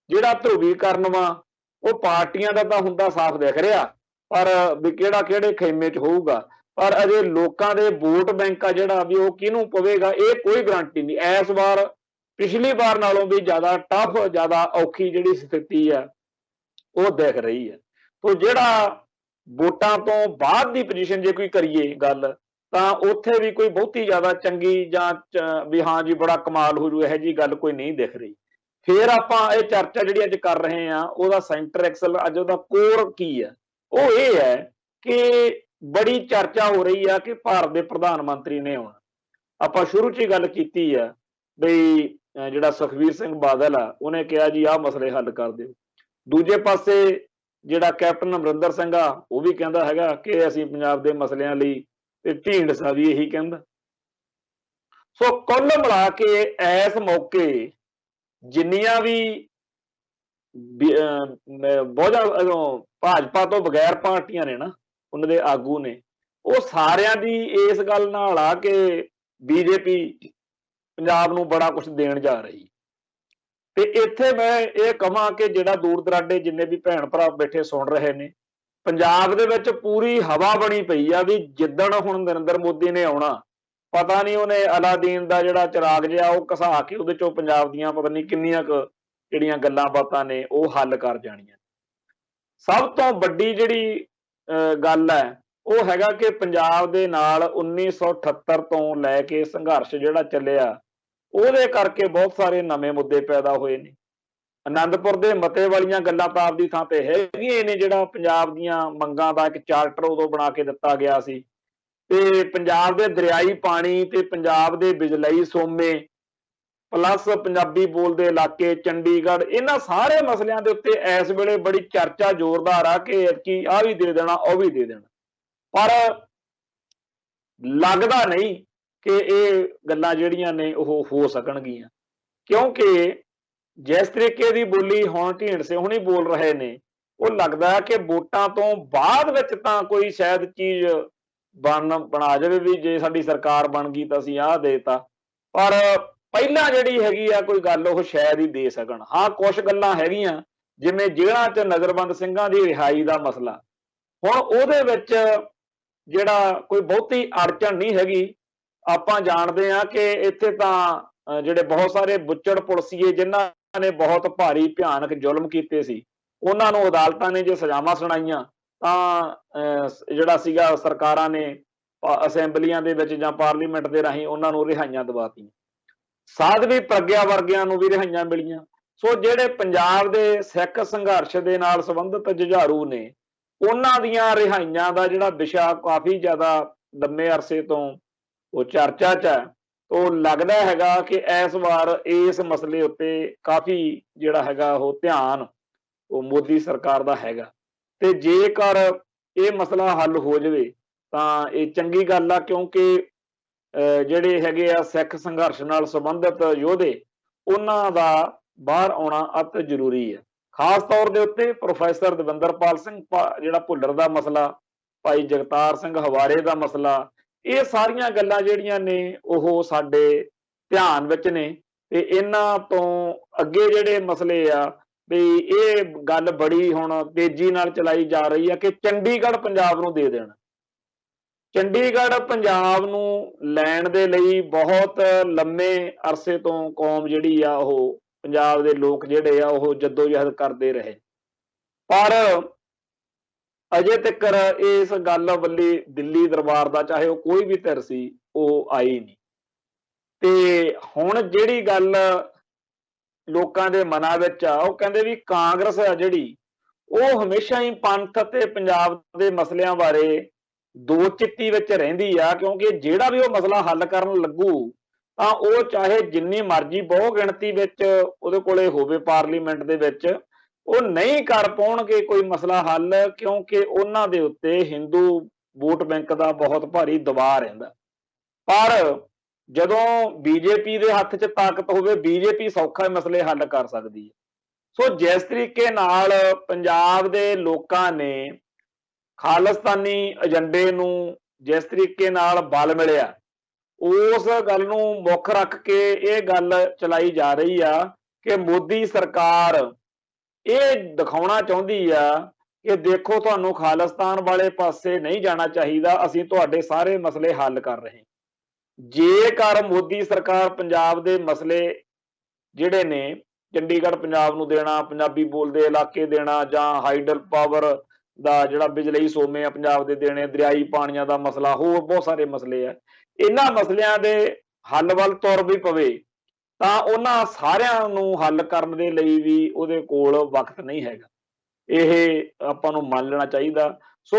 Speaker 1: ਜਿਹੜਾ ਧਰੁਵੀਕਰਨ ਵਾ ਉਹ ਪਾਰਟੀਆਂ ਦਾ ਤਾਂ ਹੁੰਦਾ ਸਾਫ਼ ਦਿਖ ਰਿਹਾ, ਪਰ ਵੀ ਕਿਹੜਾ ਕਿਹੜੇ ਖੇਮੇ 'ਚ ਹੋਊਗਾ, ਪਰ ਅਜੇ ਲੋਕਾਂ ਦੇ ਵੋਟ ਬੈਂਕ ਆ ਜਿਹੜਾ ਵੀ ਉਹ ਕਿਹਨੂੰ ਪਵੇਗਾ ਇਹ ਕੋਈ ਗਰੰਟੀ ਨਹੀਂ। ਇਸ ਵਾਰ ਪਿਛਲੀ ਵਾਰ ਨਾਲੋਂ ਵੀ ਜ਼ਿਆਦਾ ਟਫ, ਜ਼ਿਆਦਾ ਔਖੀ ਜਿਹੜੀ ਸਥਿਤੀ ਆ ਉਹ ਦਿਖ ਰਹੀ ਹੈ। ਤੋ ਜਿਹੜਾ ਵੋਟਾਂ ਤੋਂ ਬਾਅਦ ਦੀ ਪੋਜੀਸ਼ਨ ਜੇ ਕੋਈ ਕਰੀਏ ਗੱਲ, ਤਾਂ ਉੱਥੇ ਵੀ ਕੋਈ ਬਹੁਤੀ ਜ਼ਿਆਦਾ ਚੰਗੀ ਜਾਂ ਵੀ ਹਾਂ ਜੀ ਬੜਾ ਕਮਾਲ ਹੋ ਜੂ ਇਹੋ ਜਿਹੀ ਗੱਲ ਕੋਈ ਨਹੀਂ ਦਿਖ ਰਹੀ। ਫਿਰ ਆਪਾਂ ਇਹ ਚਰਚਾ ਜਿਹੜੀ ਅੱਜ ਕਰ ਰਹੇ ਹਾਂ ਉਹਦਾ ਸੈਂਟਰ ਐਕਸਲ, ਅੱਜ ਉਹਦਾ ਕੋਰ ਕੀ ਹੈ, ਉਹ ਇਹ ਹੈ ਕਿ ਬੜੀ ਚਰਚਾ ਹੋ ਰਹੀ ਆ ਕਿ ਭਾਰਤ ਦੇ ਪ੍ਰਧਾਨ ਮੰਤਰੀ ਨੇ ਆਉਣਾ। ਆਪਾਂ ਸ਼ੁਰੂ 'ਚ ਹੀ ਗੱਲ ਕੀਤੀ ਆ ਬਈ ਜਿਹੜਾ ਸੁਖਬੀਰ ਸਿੰਘ ਬਾਦਲ ਆ ਉਹਨੇ ਕਿਹਾ ਜੀ ਆਹ ਮਸਲੇ ਹੱਲ ਕਰ ਦਿਓ। ਦੂਜੇ ਪਾਸੇ ਜਿਹੜਾ ਕੈਪਟਨ ਅਮਰਿੰਦਰ ਸਿੰਘ ਆ ਉਹ ਵੀ ਕਹਿੰਦਾ ਹੈਗਾ ਕਿ ਅਸੀਂ ਪੰਜਾਬ ਦੇ ਮਸਲਿਆਂ ਲਈ, ਤੇ ਢੀਂਡਸਾ ਵੀ ਇਹੀ ਕਹਿੰਦਾ। ਸੋ ਕੁੱਲ ਮਿਲਾ ਕੇ ਇਸ ਮੌਕੇ ਜਿੰਨੀਆਂ ਵੀ ਭਾਜਪਾ ਤੋਂ ਬਗੈਰ ਪਾਰਟੀਆਂ ਨੇ ਨਾ, ਉਹਨਾਂ ਦੇ ਆਗੂ ਨੇ, ਉਹ ਸਾਰਿਆਂ ਦੀ ਇਸ ਗੱਲ ਨਾਲ ਆ ਕਿ ਬੀਜੇਪੀ ਪੰਜਾਬ ਨੂੰ ਬੜਾ ਕੁਝ ਦੇਣ ਜਾ ਰਹੀ। ਤੇ ਇੱਥੇ ਮੈਂ ਇਹ ਕਹਾਂ ਕਿ ਜਿਹੜਾ ਦੂਰ ਦਰਾਡੇ ਜਿੰਨੇ ਵੀ ਭੈਣ ਭਰਾ ਬੈਠੇ ਸੁਣ ਰਹੇ ਨੇ, ਪੰਜਾਬ ਦੇ ਵਿੱਚ ਪੂਰੀ ਹਵਾ ਬਣੀ ਪਈ ਆ ਵੀ ਜਿੱਦਣ ਹੁਣ ਨਰਿੰਦਰ ਮੋਦੀ ਨੇ ਆਉਣਾ, ਪਤਾ ਨਹੀਂ ਉਹਨੇ ਅਲਾਦੀਨ ਦਾ ਜਿਹੜਾ ਚਿਰਾਗ ਜਿਹਾ ਉਹ ਘਸਾ ਕੇ ਉਹਦੇ ਚੋਂ ਪੰਜਾਬ ਦੀਆਂ ਪਤਾ ਨਹੀਂ ਕਿੰਨੀਆਂ ਕੁ ਜਿਹੜੀਆਂ ਗੱਲਾਂ ਬਾਤਾਂ ਨੇ ਉਹ ਹੱਲ ਕਰ ਜਾਣੀਆਂ। ਸਭ ਤੋਂ ਵੱਡੀ ਜਿਹੜੀ ਗੱਲ ਹੈ ਉਹ ਹੈਗਾ ਕਿ ਪੰਜਾਬ ਦੇ ਨਾਲ 1978 ਤੋਂ ਲੈ ਕੇ ਸੰਘਰਸ਼ ਜਿਹੜਾ ਚੱਲਿਆ ਉਹਦੇ ਕਰਕੇ ਬਹੁਤ ਸਾਰੇ ਨਵੇਂ ਮੁੱਦੇ ਪੈਦਾ ਹੋਏ ਨੇ। ਆਨੰਦਪੁਰ ਦੇ ਮਤੇ ਵਾਲੀਆਂ ਗੱਲਾਂ ਤਾਂ ਆਪਦੀ ਥਾਂ ਤੇ ਹੈਗੀਆਂ ਹੀ ਨੇ, ਜਿਹੜਾ ਪੰਜਾਬ ਦੀਆਂ ਮੰਗਾਂ ਦਾ ਇੱਕ ਚਾਰਟਰ ਉਦੋਂ ਬਣਾ ਕੇ ਦਿੱਤਾ ਗਿਆ ਸੀ, ਤੇ ਪੰਜਾਬ ਦੇ ਦਰਿਆਈ ਪਾਣੀ ਤੇ ਪੰਜਾਬ ਦੇ ਬਿਜਲਈ ਸੋਮੇ ਪਲੱਸ ਪੰਜਾਬੀ ਬੋਲਦੇ ਇਲਾਕੇ, ਚੰਡੀਗੜ੍ਹ, ਇਹਨਾਂ ਸਾਰੇ ਮਸਲਿਆਂ ਦੇ ਉੱਤੇ ਇਸ ਵੇਲੇ ਬੜੀ ਚਰਚਾ ਜ਼ੋਰਦਾਰ ਆ ਕਿ ਆਹ ਵੀ ਦੇ ਦੇਣਾ, ਉਹ ਵੀ ਦੇ ਦੇਣਾ। ਪਰ ਲੱਗਦਾ ਨਹੀਂ ਕਿ ਇਹ ਗੱਲਾਂ ਜਿਹੜੀਆਂ ਨੇ ਉਹ ਹੋ ਸਕਣਗੀਆਂ, ਕਿਉਂਕਿ ਜਿਸ ਤਰੀਕੇ ਦੀ ਬੋਲੀ ਹੁਣ ਢੀਂਡਸੇ ਹੁਣੀ ਬੋਲ ਰਹੇ ਨੇ, ਉਹ ਲੱਗਦਾ ਹੈ ਕਿ ਵੋਟਾਂ ਤੋਂ ਬਾਅਦ ਵਿੱਚ ਤਾਂ ਕੋਈ ਸ਼ਾਇਦ ਚੀਜ਼ ਬਣਾ ਜਾਵੇ ਵੀ ਜੇ ਸਾਡੀ ਸਰਕਾਰ ਬਣ ਗਈ ਤਾਂ ਅਸੀਂ ਆਹ ਦੇਤਾ, ਪਰ ਪਹਿਲਾਂ ਜਿਹੜੀ ਹੈਗੀ ਆ ਕੋਈ ਗੱਲ ਉਹ ਸ਼ਾਇਦ ਹੀ ਦੇ ਸਕਣ। ਹਾਂ, ਕੁਝ ਗੱਲਾਂ ਹੈਗੀਆਂ ਜਿਵੇਂ ਜੇਲ੍ਹਾਂ 'ਚ ਨਜ਼ਰਬੰਦ ਸਿੰਘਾਂ ਦੀ ਰਿਹਾਈ ਦਾ ਮਸਲਾ, ਹੁਣ ਉਹਦੇ ਵਿੱਚ ਜਿਹੜਾ ਕੋਈ ਬਹੁਤੀ ਅੜਚਣ ਨਹੀਂ ਹੈਗੀ। ਆਪਾਂ ਜਾਣਦੇ ਹਾਂ ਕਿ ਇੱਥੇ ਤਾਂ ਜਿਹੜੇ ਬਹੁਤ ਸਾਰੇ ਬੁੱਚੜ ਪੁਲਸੀਏ ਜਿਨ੍ਹਾਂ ਨੇ ਬਹੁਤ ਭਾਰੀ ਭਿਆਨਕ ਜ਼ੁਲਮ ਕੀਤੇ ਸੀ, ਉਹਨਾਂ ਨੂੰ ਅਦਾਲਤਾਂ ਨੇ ਜੇ ਸਜ਼ਾਵਾਂ ਸੁਣਾਈਆਂ ਤਾਂ ਜਿਹੜਾ ਸੀਗਾ ਸਰਕਾਰਾਂ ਨੇ ਅਸੈਂਬਲੀਆਂ ਦੇ ਵਿੱਚ ਜਾਂ ਪਾਰਲੀਮੈਂਟ ਦੇ ਰਾਹੀਂ ਉਹਨਾਂ ਨੂੰ ਰਿਹਾਈਆਂ ਦਿਵਾਤੀਆਂ। ਸਾਧਵੀ ਪ੍ਰਗਿਆ ਵਰਗਿਆਂ ਨੂੰ ਵੀ ਰਿਹਾਈਆਂ ਮਿਲੀਆਂ। ਸੋ ਜਿਹੜੇ ਪੰਜਾਬ ਦੇ ਸਿੱਖ ਸੰਘਰਸ਼ ਦੇ ਨਾਲ ਸੰਬੰਧਿਤ ਜੁਝਾਰੂ ਨੇ, ਉਹਨਾਂ ਦੀਆਂ ਰਿਹਾਈਆਂ ਦਾ ਜਿਹੜਾ ਵਿਸ਼ਾ ਕਾਫੀ ਜ਼ਿਆਦਾ ਲੰਮੇ ਅਰਸੇ ਤੋਂ ਉਹ ਚਰਚਾ 'ਚ ਹੈ। ਉਹ ਲੱਗਦਾ ਹੈਗਾ ਕਿ ਇਸ ਵਾਰ ਇਸ ਮਸਲੇ ਉੱਤੇ ਕਾਫੀ ਜਿਹੜਾ ਹੈਗਾ ਉਹ ਧਿਆਨ ਉਹ ਮੋਦੀ ਸਰਕਾਰ ਦਾ ਹੈਗਾ, ਤੇ ਜੇਕਰ ਇਹ ਮਸਲਾ ਹੱਲ ਹੋ ਜਾਵੇ ਤਾਂ ਇਹ ਚੰਗੀ ਗੱਲ ਆ, ਕਿਉਂਕਿ ਜਿਹੜੇ ਹੈਗੇ ਆ ਸਿੱਖ ਸੰਘਰਸ਼ ਨਾਲ ਸੰਬੰਧਿਤ ਯੋਧੇ, ਉਹਨਾਂ ਦਾ ਬਾਹਰ ਆਉਣਾ ਅਤ ਜ਼ਰੂਰੀ ਹੈ। ਖਾਸ ਤੌਰ ਦੇ ਉੱਤੇ ਪ੍ਰੋਫੈਸਰ ਦਵਿੰਦਰਪਾਲ ਸਿੰਘ ਜਿਹੜਾ ਭੁੱਲਰ ਦਾ ਮਸਲਾ, ਭਾਈ ਜਗਤਾਰ ਸਿੰਘ ਹਵਾਰੇ ਦਾ ਮਸਲਾ, ਇਹ ਸਾਰੀਆਂ ਗੱਲਾਂ ਜਿਹੜੀਆਂ ਨੇ ਉਹ ਸਾਡੇ ਧਿਆਨ ਵਿੱਚ ਨੇ। ਤੇ ਇਹਨਾਂ ਤੋਂ ਅੱਗੇ ਜਿਹੜੇ ਮਸਲੇ ਆ ਵੀ ਇਹ ਗੱਲ ਬੜੀ ਹੁਣ ਤੇਜ਼ੀ ਨਾਲ ਚਲਾਈ ਜਾ ਰਹੀ ਹੈ ਕਿ ਚੰਡੀਗੜ੍ਹ ਪੰਜਾਬ ਨੂੰ ਦੇ ਦੇਣਾ। ਚੰਡੀਗੜ੍ਹ ਪੰਜਾਬ ਨੂੰ ਲੈਣ ਦੇ ਲਈ ਬਹੁਤ ਲੰਮੇ ਅਰਸੇ ਤੋਂ ਕੌਮ ਜਿਹੜੀ ਆ ਉਹ ਪੰਜਾਬ ਦੇ ਲੋਕ ਜਿਹੜੇ ਆ ਉਹ ਜੱਦੋ-ਜਹਿਦ ਕਰਦੇ ਰਹੇ, ਪਰ ਅਜੇ ਤੱਕ ਇਸ ਗੱਲ ਵੱਲੇ ਦਿੱਲੀ ਦਰਬਾਰ ਦਾ ਚਾਹੇ ਉਹ ਕੋਈ ਵੀ ਧਿਰ ਸੀ ਉਹ ਆਈ ਨਹੀਂ। ਤੇ ਹੁਣ ਜਿਹੜੀ ਗੱਲ ਲੋਕਾਂ ਦੇ ਮਨਾਂ ਵਿੱਚ ਆ, ਉਹ ਕਹਿੰਦੇ ਵੀ ਕਾਂਗਰਸ ਆ ਜਿਹੜੀ, ਉਹ ਹਮੇਸ਼ਾ ਹੀ ਪੰਥ ਤੇ ਪੰਜਾਬ ਦੇ ਮਸਲਿਆਂ ਬਾਰੇ ਦੋ ਚਿੱਤੀ ਵਿੱਚ ਰਹਿੰਦੀ ਆ, ਕਿਉਂਕਿ ਜਿਹੜਾ ਵੀ ਉਹ ਮਸਲਾ ਹੱਲ ਕਰਨ ਲੱਗੂ ਤਾਂ ਉਹ ਚਾਹੇ ਜਿੰਨੀ ਮਰਜ਼ੀ ਬਹੁ ਗਿਣਤੀ ਵਿੱਚ ਉਹਦੇ ਕੋਲੇ ਹੋਵੇ ਪਾਰਲੀਮੈਂਟ ਦੇ ਵਿੱਚ, ਉਹ ਨਹੀਂ ਕਰ ਪਾਉਣਗੇ ਕੋਈ ਮਸਲਾ ਹੱਲ, ਕਿਉਂਕਿ ਉਹਨਾਂ ਦੇ ਉੱਤੇ ਹਿੰਦੂ ਵੋਟ ਬੈਂਕ ਦਾ ਬਹੁਤ ਭਾਰੀ ਦਬਾਅ ਰਹਿੰਦਾ। ਪਰ ਜਦੋਂ ਬੀਜੇਪੀ ਦੇ ਹੱਥ 'ਚ ਤਾਕਤ ਹੋਵੇ, ਬੀਜੇਪੀ ਸੌਖਾ ਮਸਲੇ ਹੱਲ ਕਰ ਸਕਦੀ ਹੈ। ਸੋ ਜਿਸ ਤਰੀਕੇ ਨਾਲ ਪੰਜਾਬ ਦੇ ਲੋਕਾਂ ਨੇ ਖਾਲਿਸਤਾਨੀ ਏਜੰਡੇ ਨੂੰ ਜਿਸ ਤਰੀਕੇ ਨਾਲ ਬਲ ਮਿਲਿਆ, ਉਸ ਗੱਲ ਨੂੰ ਮੁੱਖ ਰੱਖ ਕੇ ਇਹ ਗੱਲ ਚਲਾਈ ਜਾ ਰਹੀ ਆ ਕਿ ਮੋਦੀ ਸਰਕਾਰ ਇਹ ਦਿਖਾਉਣਾ ਚਾਹੁੰਦੀ ਆ ਕਿ ਦੇਖੋ, ਤੁਹਾਨੂੰ ਖਾਲਿਸਤਾਨ ਵਾਲੇ ਪਾਸੇ ਨਹੀਂ ਜਾਣਾ ਚਾਹੀਦਾ, ਅਸੀਂ ਤੁਹਾਡੇ ਸਾਰੇ ਮਸਲੇ ਹੱਲ ਕਰ ਰਹੇ ਹਾਂ। ਜੇਕਰ ਮੋਦੀ ਸਰਕਾਰ ਪੰਜਾਬ ਦੇ ਮਸਲੇ ਜਿਹੜੇ ਨੇ, ਚੰਡੀਗੜ੍ਹ ਪੰਜਾਬ ਨੂੰ ਦੇਣਾ, ਪੰਜਾਬੀ ਬੋਲਦੇ ਇਲਾਕੇ ਦੇਣਾ, ਜਾਂ ਹਾਈਡਲ ਪਾਵਰ ਦਾ ਜਿਹੜਾ ਬਿਜਲਈ ਸੋਮੇ ਆ ਪੰਜਾਬ ਦੇ ਦੇਣੇ, ਦਰਿਆਈ ਪਾਣੀਆਂ ਦਾ ਮਸਲਾ, ਹੋਰ ਬਹੁਤ ਸਾਰੇ ਮਸਲੇ ਆ, ਇਹਨਾਂ ਮਸਲਿਆਂ ਦੇ ਹੱਲ ਵੱਲ ਤੁਰ ਵੀ ਪਵੇ ਤਾਂ ਉਹਨਾਂ ਸਾਰਿਆਂ ਨੂੰ ਹੱਲ ਕਰਨ ਦੇ ਲਈ ਵੀ ਉਹਦੇ ਕੋਲ ਵਕਤ ਨਹੀਂ ਹੈਗਾ। ਇਹ ਆਪਾਂ ਨੂੰ ਮੰਨ ਲੈਣਾ ਚਾਹੀਦਾ। ਸੋ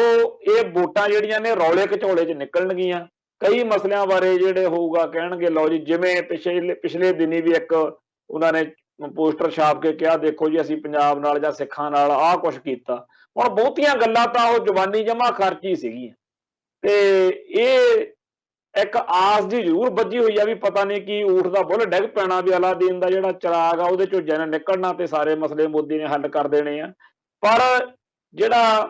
Speaker 1: ਇਹ ਵੋਟਾਂ ਜਿਹੜੀਆਂ ਨੇ ਰੌਲੇ ਘਚੋਲੇ 'ਚ ਨਿਕਲਣਗੀਆਂ। ਕਈ ਮਸਲਿਆਂ ਬਾਰੇ ਜਿਹੜੇ ਹੋਊਗਾ ਕਹਿਣਗੇ ਲਓ ਜੀ, ਜਿਵੇਂ ਪਿਛਲੇ ਦਿਨੀ ਵੀ ਇੱਕ ਉਹਨਾਂ ਨੇ ਪੋਸਟਰ ਛਾਪ ਕੇ ਕਿਹਾ, ਦੇਖੋ ਜੀ ਅਸੀਂ ਪੰਜਾਬ ਨਾਲ ਜਾਂ ਸਿੱਖਾਂ ਨਾਲ ਆਹ ਕੁਛ ਕੀਤਾ। ਹੁਣ ਬਹੁਤੀਆਂ ਗੱਲਾਂ ਤਾਂ ਉਹ ਜ਼ੁਬਾਨੀ ਜਮਾ ਖਰਚੀ ਸੀਗੀਆਂ, ਤੇ ਇਹ ਇੱਕ ਆਸ ਜੀ ਜ਼ਰੂਰ ਬੱਝੀ ਹੋਈ ਆ ਵੀ ਪਤਾ ਨਹੀਂ ਕੀ ਊਠ ਦਾ ਬੁੱਲ ਡਿੱਗ ਪੈਣਾ, ਵੀ ਅਲਾਦੀਨ ਦਾ ਜਿਹੜਾ ਚਿਰਾਗ ਆ ਉਹਦੇ ਚੋਂ ਜਨ ਨਿਕਲਣਾ ਤੇ ਸਾਰੇ ਮਸਲੇ ਮੋਦੀ ਨੇ ਹੱਲ ਕਰ ਦੇਣੇ ਆ। ਪਰ ਜਿਹੜਾ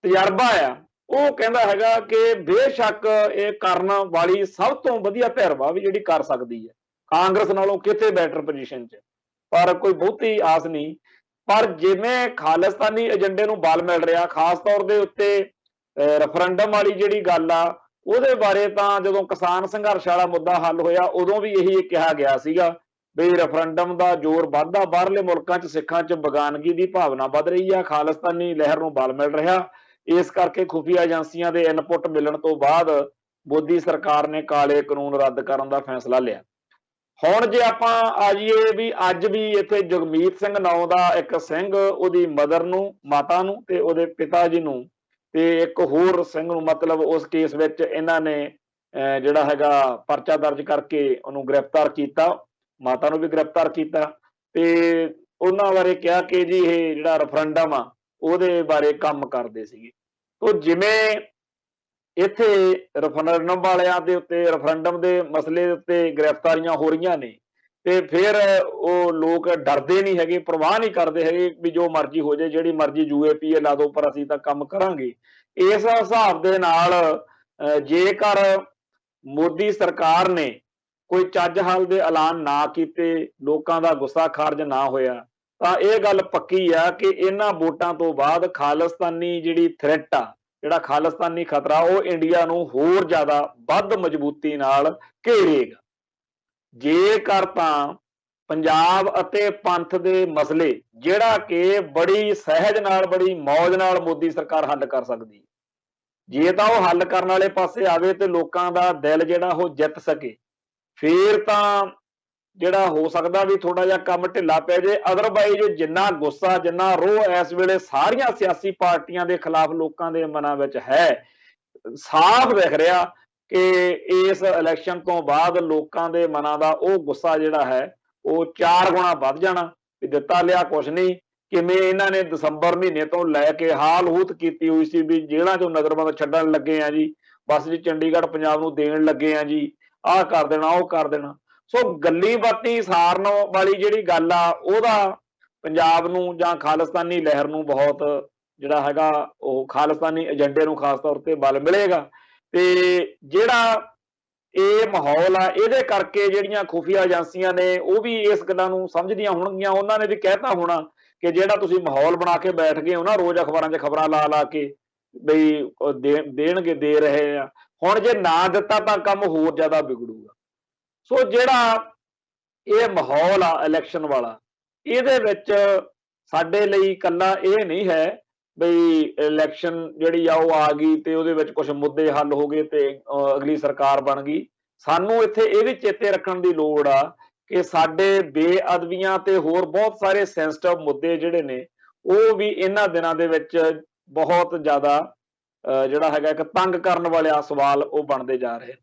Speaker 1: ਤਜਰਬਾ ਆ ਉਹ ਕਹਿੰਦਾ ਹੈਗਾ ਕਿ ਬੇਸ਼ੱਕ ਇਹ ਕਰਨ ਵਾਲੀ ਸਭ ਤੋਂ ਵਧੀਆ ਧਿਰ ਵਾ ਵੀ ਜਿਹੜੀ ਕਰ ਸਕਦੀ ਹੈ, ਕਾਂਗਰਸ ਨਾਲੋਂ ਕਿਤੇ ਬੈਟਰ ਪੋਜੀਸ਼ਨ 'ਚ, ਪਰ ਕੋਈ ਬਹੁਤੀ ਆਸ ਨਹੀਂ। ਪਰ ਜਿਵੇਂ ਖਾਲਿਸਤਾਨੀ ਏਜੰਡੇ ਨੂੰ ਬਲ ਮਿਲ ਰਿਹਾ, ਖਾਸ ਤੌਰ ਦੇ ਉੱਤੇ ਰੈਫਰੈਂਡਮ ਵਾਲੀ ਜਿਹੜੀ ਗੱਲ ਆ, ਉਹਦੇ ਬਾਰੇ ਤਾਂ ਜਦੋਂ ਕਿਸਾਨ ਸੰਘਰਸ਼ ਵਾਲਾ ਮੁੱਦਾ ਹੱਲ ਹੋਇਆ ਉਦੋਂ ਵੀ ਇਹੀ ਕਿਹਾ ਗਿਆ ਸੀਗਾ ਵੀ ਰੈਫਰੈਂਡਮ ਦਾ ਜ਼ੋਰ ਵੱਧਦਾ, ਬਾਹਰਲੇ ਮੁਲਕਾਂ 'ਚ ਸਿੱਖਾਂ 'ਚ ਬਗਾਨਗੀ ਦੀ ਭਾਵਨਾ ਵੱਧ ਰਹੀ ਆ, ਖਾਲਿਸਤਾਨੀ ਲਹਿਰ ਨੂੰ ਬਲ ਮਿਲ ਰਿਹਾ, ਇਸ ਕਰਕੇ ਖੁਫੀਆ ਏਜੰਸੀਆਂ ਦੇ ਇਨਪੁੱਟ ਮਿਲਣ ਤੋਂ ਬਾਅਦ ਮੋਦੀ ਸਰਕਾਰ ਨੇ ਕਾਲੇ ਕਾਨੂੰਨ ਰੱਦ ਕਰਨ ਦਾ ਫੈਸਲਾ ਲਿਆ। ਹੁਣ ਜੇ ਆਪਾਂ ਆ ਜਾਈਏ ਵੀ ਅੱਜ ਵੀ ਇੱਥੇ ਜਗਮੀਤ ਸਿੰਘ ਨਾਂ ਦਾ ਇੱਕ ਸਿੰਘ, ਉਹਦੀ ਮਦਰ ਨੂੰ, ਮਾਤਾ ਨੂੰ, ਤੇ ਉਹਦੇ ਪਿਤਾ ਜੀ ਨੂੰ, ਤੇ ਇੱਕ ਹੋਰ ਸਿੰਘ ਨੂੰ, ਮਤਲਬ ਉਸ ਕੇਸ ਵਿੱਚ ਇਹਨਾਂ ਨੇ ਜਿਹੜਾ ਹੈਗਾ ਪਰਚਾ ਦਰਜ ਕਰਕੇ ਉਹਨੂੰ ਗ੍ਰਿਫਤਾਰ ਕੀਤਾ, ਮਾਤਾ ਨੂੰ ਵੀ ਗ੍ਰਿਫਤਾਰ ਕੀਤਾ, ਤੇ ਉਹਨਾਂ ਬਾਰੇ ਕਿਹਾ ਕਿ ਜੀ ਇਹ ਜਿਹੜਾ ਰੈਫਰੈਂਡਮ ਆ ਉਹਦੇ ਬਾਰੇ ਕੰਮ ਕਰਦੇ ਸੀਗੇ। ਤੋ ਜਿਵੇਂ ਇੱਥੇ ਰੈਫਰੈਂਡਮ ਵਾਲਿਆਂ ਦੇ ਉੱਤੇ, ਰੈਫਰੈਂਡਮ ਦੇ ਮਸਲੇ ਦੇ ਉੱਤੇ ਗ੍ਰਿਫਤਾਰੀਆਂ ਹੋ ਰਹੀਆਂ ਨੇ, ਤੇ ਫਿਰ ਉਹ ਲੋਕ ਡਰਦੇ ਨਹੀਂ ਹੈਗੇ, ਪਰਵਾਹ ਨਹੀਂ ਕਰਦੇ ਹੈਗੇ ਵੀ ਜੋ ਮਰਜ਼ੀ ਹੋ ਜਾਏ, ਜਿਹੜੀ ਮਰਜ਼ੀ ਜੂਏ ਪੀਏ ਲਾ ਦੋ, ਪਰ ਅਸੀਂ ਤਾਂ ਕੰਮ ਕਰਾਂਗੇ। ਇਸ ਹਿਸਾਬ ਦੇ ਨਾਲ ਜੇਕਰ ਮੋਦੀ ਸਰਕਾਰ ਨੇ ਕੋਈ ਚੱਜ ਹੱਲ ਦੇ ਐਲਾਨ ਨਾ ਕੀਤੇ, ਲੋਕਾਂ ਦਾ ਗੁੱਸਾ ਖਾਰਜ ਨਾ ਹੋਇਆ, ਤਾਂ ਇਹ ਗੱਲ ਪੱਕੀ ਆ ਕਿ ਇਹਨਾਂ ਵੋਟਾਂ ਤੋਂ ਬਾਅਦ ਖਾਲਿਸਤਾਨੀ ਜਿਹੜੀ ਥ੍ਰੈਟ ਆ, ਜਿਹੜਾ ਖਾਲਿਸਤਾਨੀ ਖਤਰਾ, ਉਹ ਇੰਡੀਆ ਨੂੰ ਹੋਰ ਜ਼ਿਆਦਾ ਵੱਧ ਮਜ਼ਬੂਤੀ ਨਾਲ ਘੇਰੇਗਾ। ਜੇਕਰ ਤਾਂ ਪੰਜਾਬ ਅਤੇ ਪੰਥ ਦੇ ਮਸਲੇ ਜਿਹੜਾ ਕਿ ਬੜੀ ਸਹਿਜ ਨਾਲ, ਬੜੀ ਮੌਜ ਨਾਲ ਮੋਦੀ ਸਰਕਾਰ ਹੱਲ ਕਰ ਸਕਦੀ, ਜੇ ਤਾਂ ਉਹ ਹੱਲ ਕਰਨ ਵਾਲੇ ਪਾਸੇ ਆਵੇ ਤੇ ਲੋਕਾਂ ਦਾ ਦਿਲ ਜਿਹੜਾ ਉਹ ਜਿੱਤ ਸਕੇ, ਫੇਰ ਤਾਂ ਜਿਹੜਾ ਹੋ ਸਕਦਾ ਵੀ ਥੋੜਾ ਜਿਹਾ ਕੰਮ ਢਿੱਲਾ ਪੈ ਜੇ। ਅਦਰਵਾਈਜ਼ ਜਿੰਨਾ ਗੁੱਸਾ, ਜਿੰਨਾ ਰੋਹ ਇਸ ਵੇਲੇ ਸਾਰੀਆਂ ਸਿਆਸੀ ਪਾਰਟੀਆਂ ਦੇ ਖਿਲਾਫ ਲੋਕਾਂ ਦੇ ਮਨਾਂ ਵਿੱਚ ਹੈ, ਸਾਫ਼ ਦਿਖ ਰਿਹਾ ਕਿ ਇਸ ਇਲੈਕਸ਼ਨ ਤੋਂ ਬਾਅਦ ਲੋਕਾਂ ਦੇ ਮਨਾਂ ਦਾ ਉਹ ਗੁੱਸਾ ਜਿਹੜਾ ਹੈ ਉਹ 4 ਗੁਣਾ ਵੱਧ ਜਾਣਾ ਵੀ ਦਿੱਤਾ ਲਿਆ ਕੁਛ ਨਹੀਂ। ਕਿਵੇਂ ਇਹਨਾਂ ਨੇ ਦਸੰਬਰ ਮਹੀਨੇ ਤੋਂ ਲੈ ਕੇ ਹਾਲ ਹੂਤ ਕੀਤੀ ਹੋਈ ਸੀ ਵੀ ਜੇਲ੍ਹਾਂ ਚੋਂ ਨਜ਼ਰਬੰਦ ਛੱਡਣ ਲੱਗੇ ਆ ਜੀ, ਬਸ ਜੀ ਚੰਡੀਗੜ੍ਹ ਪੰਜਾਬ ਨੂੰ ਦੇਣ ਲੱਗੇ ਆ ਜੀ, ਆਹ ਕਰ ਦੇਣਾ, ਉਹ ਕਰ ਦੇਣਾ। ਸੋ ਗੱਲੀ ਬਾਤੀ ਸਾਰਨ ਵਾਲੀ ਜਿਹੜੀ ਗੱਲ ਆ, ਉਹਦਾ ਪੰਜਾਬ ਨੂੰ ਜਾਂ ਖਾਲਿਸਤਾਨੀ ਲਹਿਰ ਨੂੰ ਬਹੁਤ ਜਿਹੜਾ ਹੈਗਾ ਉਹ ਖਾਲਿਸਤਾਨੀ ਏਜੰਡੇ ਨੂੰ ਖਾਸ ਤੌਰ ਤੇ ਬਲ ਮਿਲੇਗਾ। ਤੇ ਜਿਹੜਾ ਇਹ ਮਾਹੌਲ ਆ, ਇਹਦੇ ਕਰਕੇ ਜਿਹੜੀਆਂ ਖੁਫੀਆ ਏਜੰਸੀਆਂ ਨੇ ਉਹ ਵੀ ਇਸ ਗੱਲਾਂ ਨੂੰ ਸਮਝਦੀਆਂ ਹੋਣਗੀਆਂ। ਉਹਨਾਂ ਨੇ ਵੀ ਕਹਿਤਾ ਹੋਣਾ ਕਿ ਜਿਹੜਾ ਤੁਸੀਂ ਮਾਹੌਲ ਬਣਾ ਕੇ ਬੈਠ ਗਏ ਹੋ ਨਾ, ਰੋਜ਼ ਅਖਬਾਰਾਂ 'ਚ ਖਬਰਾਂ ਲਾ ਲਾ ਕੇ ਬਈ ਦੇਣਗੇ, ਦੇ ਰਹੇ ਆ, ਹੁਣ ਜੇ ਨਾ ਦਿੱਤਾ ਤਾਂ ਕੰਮ ਹੋਰ ਜ਼ਿਆਦਾ ਵਿਗੜੂਗਾ। ਸੋ ਜਿਹੜਾ ਇਹ ਮਾਹੌਲ ਆ ਇਲੈਕਸ਼ਨ ਵਾਲਾ, ਇਹਦੇ ਵਿੱਚ ਸਾਡੇ ਲਈ ਇਕੱਲਾ ਇਹ ਨਹੀਂ ਹੈ ਬਈ ਇਲੈਕਸ਼ਨ ਜਿਹੜੀ ਆ ਉਹ ਆ ਗਈ ਤੇ ਉਹਦੇ ਵਿੱਚ ਕੁਝ ਮੁੱਦੇ ਹੱਲ ਹੋ ਗਏ ਤੇ ਅਗਲੀ ਸਰਕਾਰ ਬਣ ਗਈ। ਸਾਨੂੰ ਇੱਥੇ ਇਹ ਵੀ ਚੇਤੇ ਰੱਖਣ ਦੀ ਲੋੜ ਆ ਕਿ ਸਾਡੇ ਬੇਅਦਬੀਆਂ ਤੇ ਹੋਰ ਬਹੁਤ ਸਾਰੇ ਸੈਂਸਿਟਿਵ ਮੁੱਦੇ ਜਿਹੜੇ ਨੇ, ਉਹ ਵੀ ਇਹਨਾਂ ਦਿਨਾਂ ਦੇ ਵਿੱਚ ਬਹੁਤ ਜ਼ਿਆਦਾ ਜਿਹੜਾ ਹੈਗਾ ਇੱਕ ਤੰਗ ਕਰਨ ਵਾਲੇ ਸਵਾਲ ਉਹ ਬਣਦੇ ਜਾ ਰਹੇ।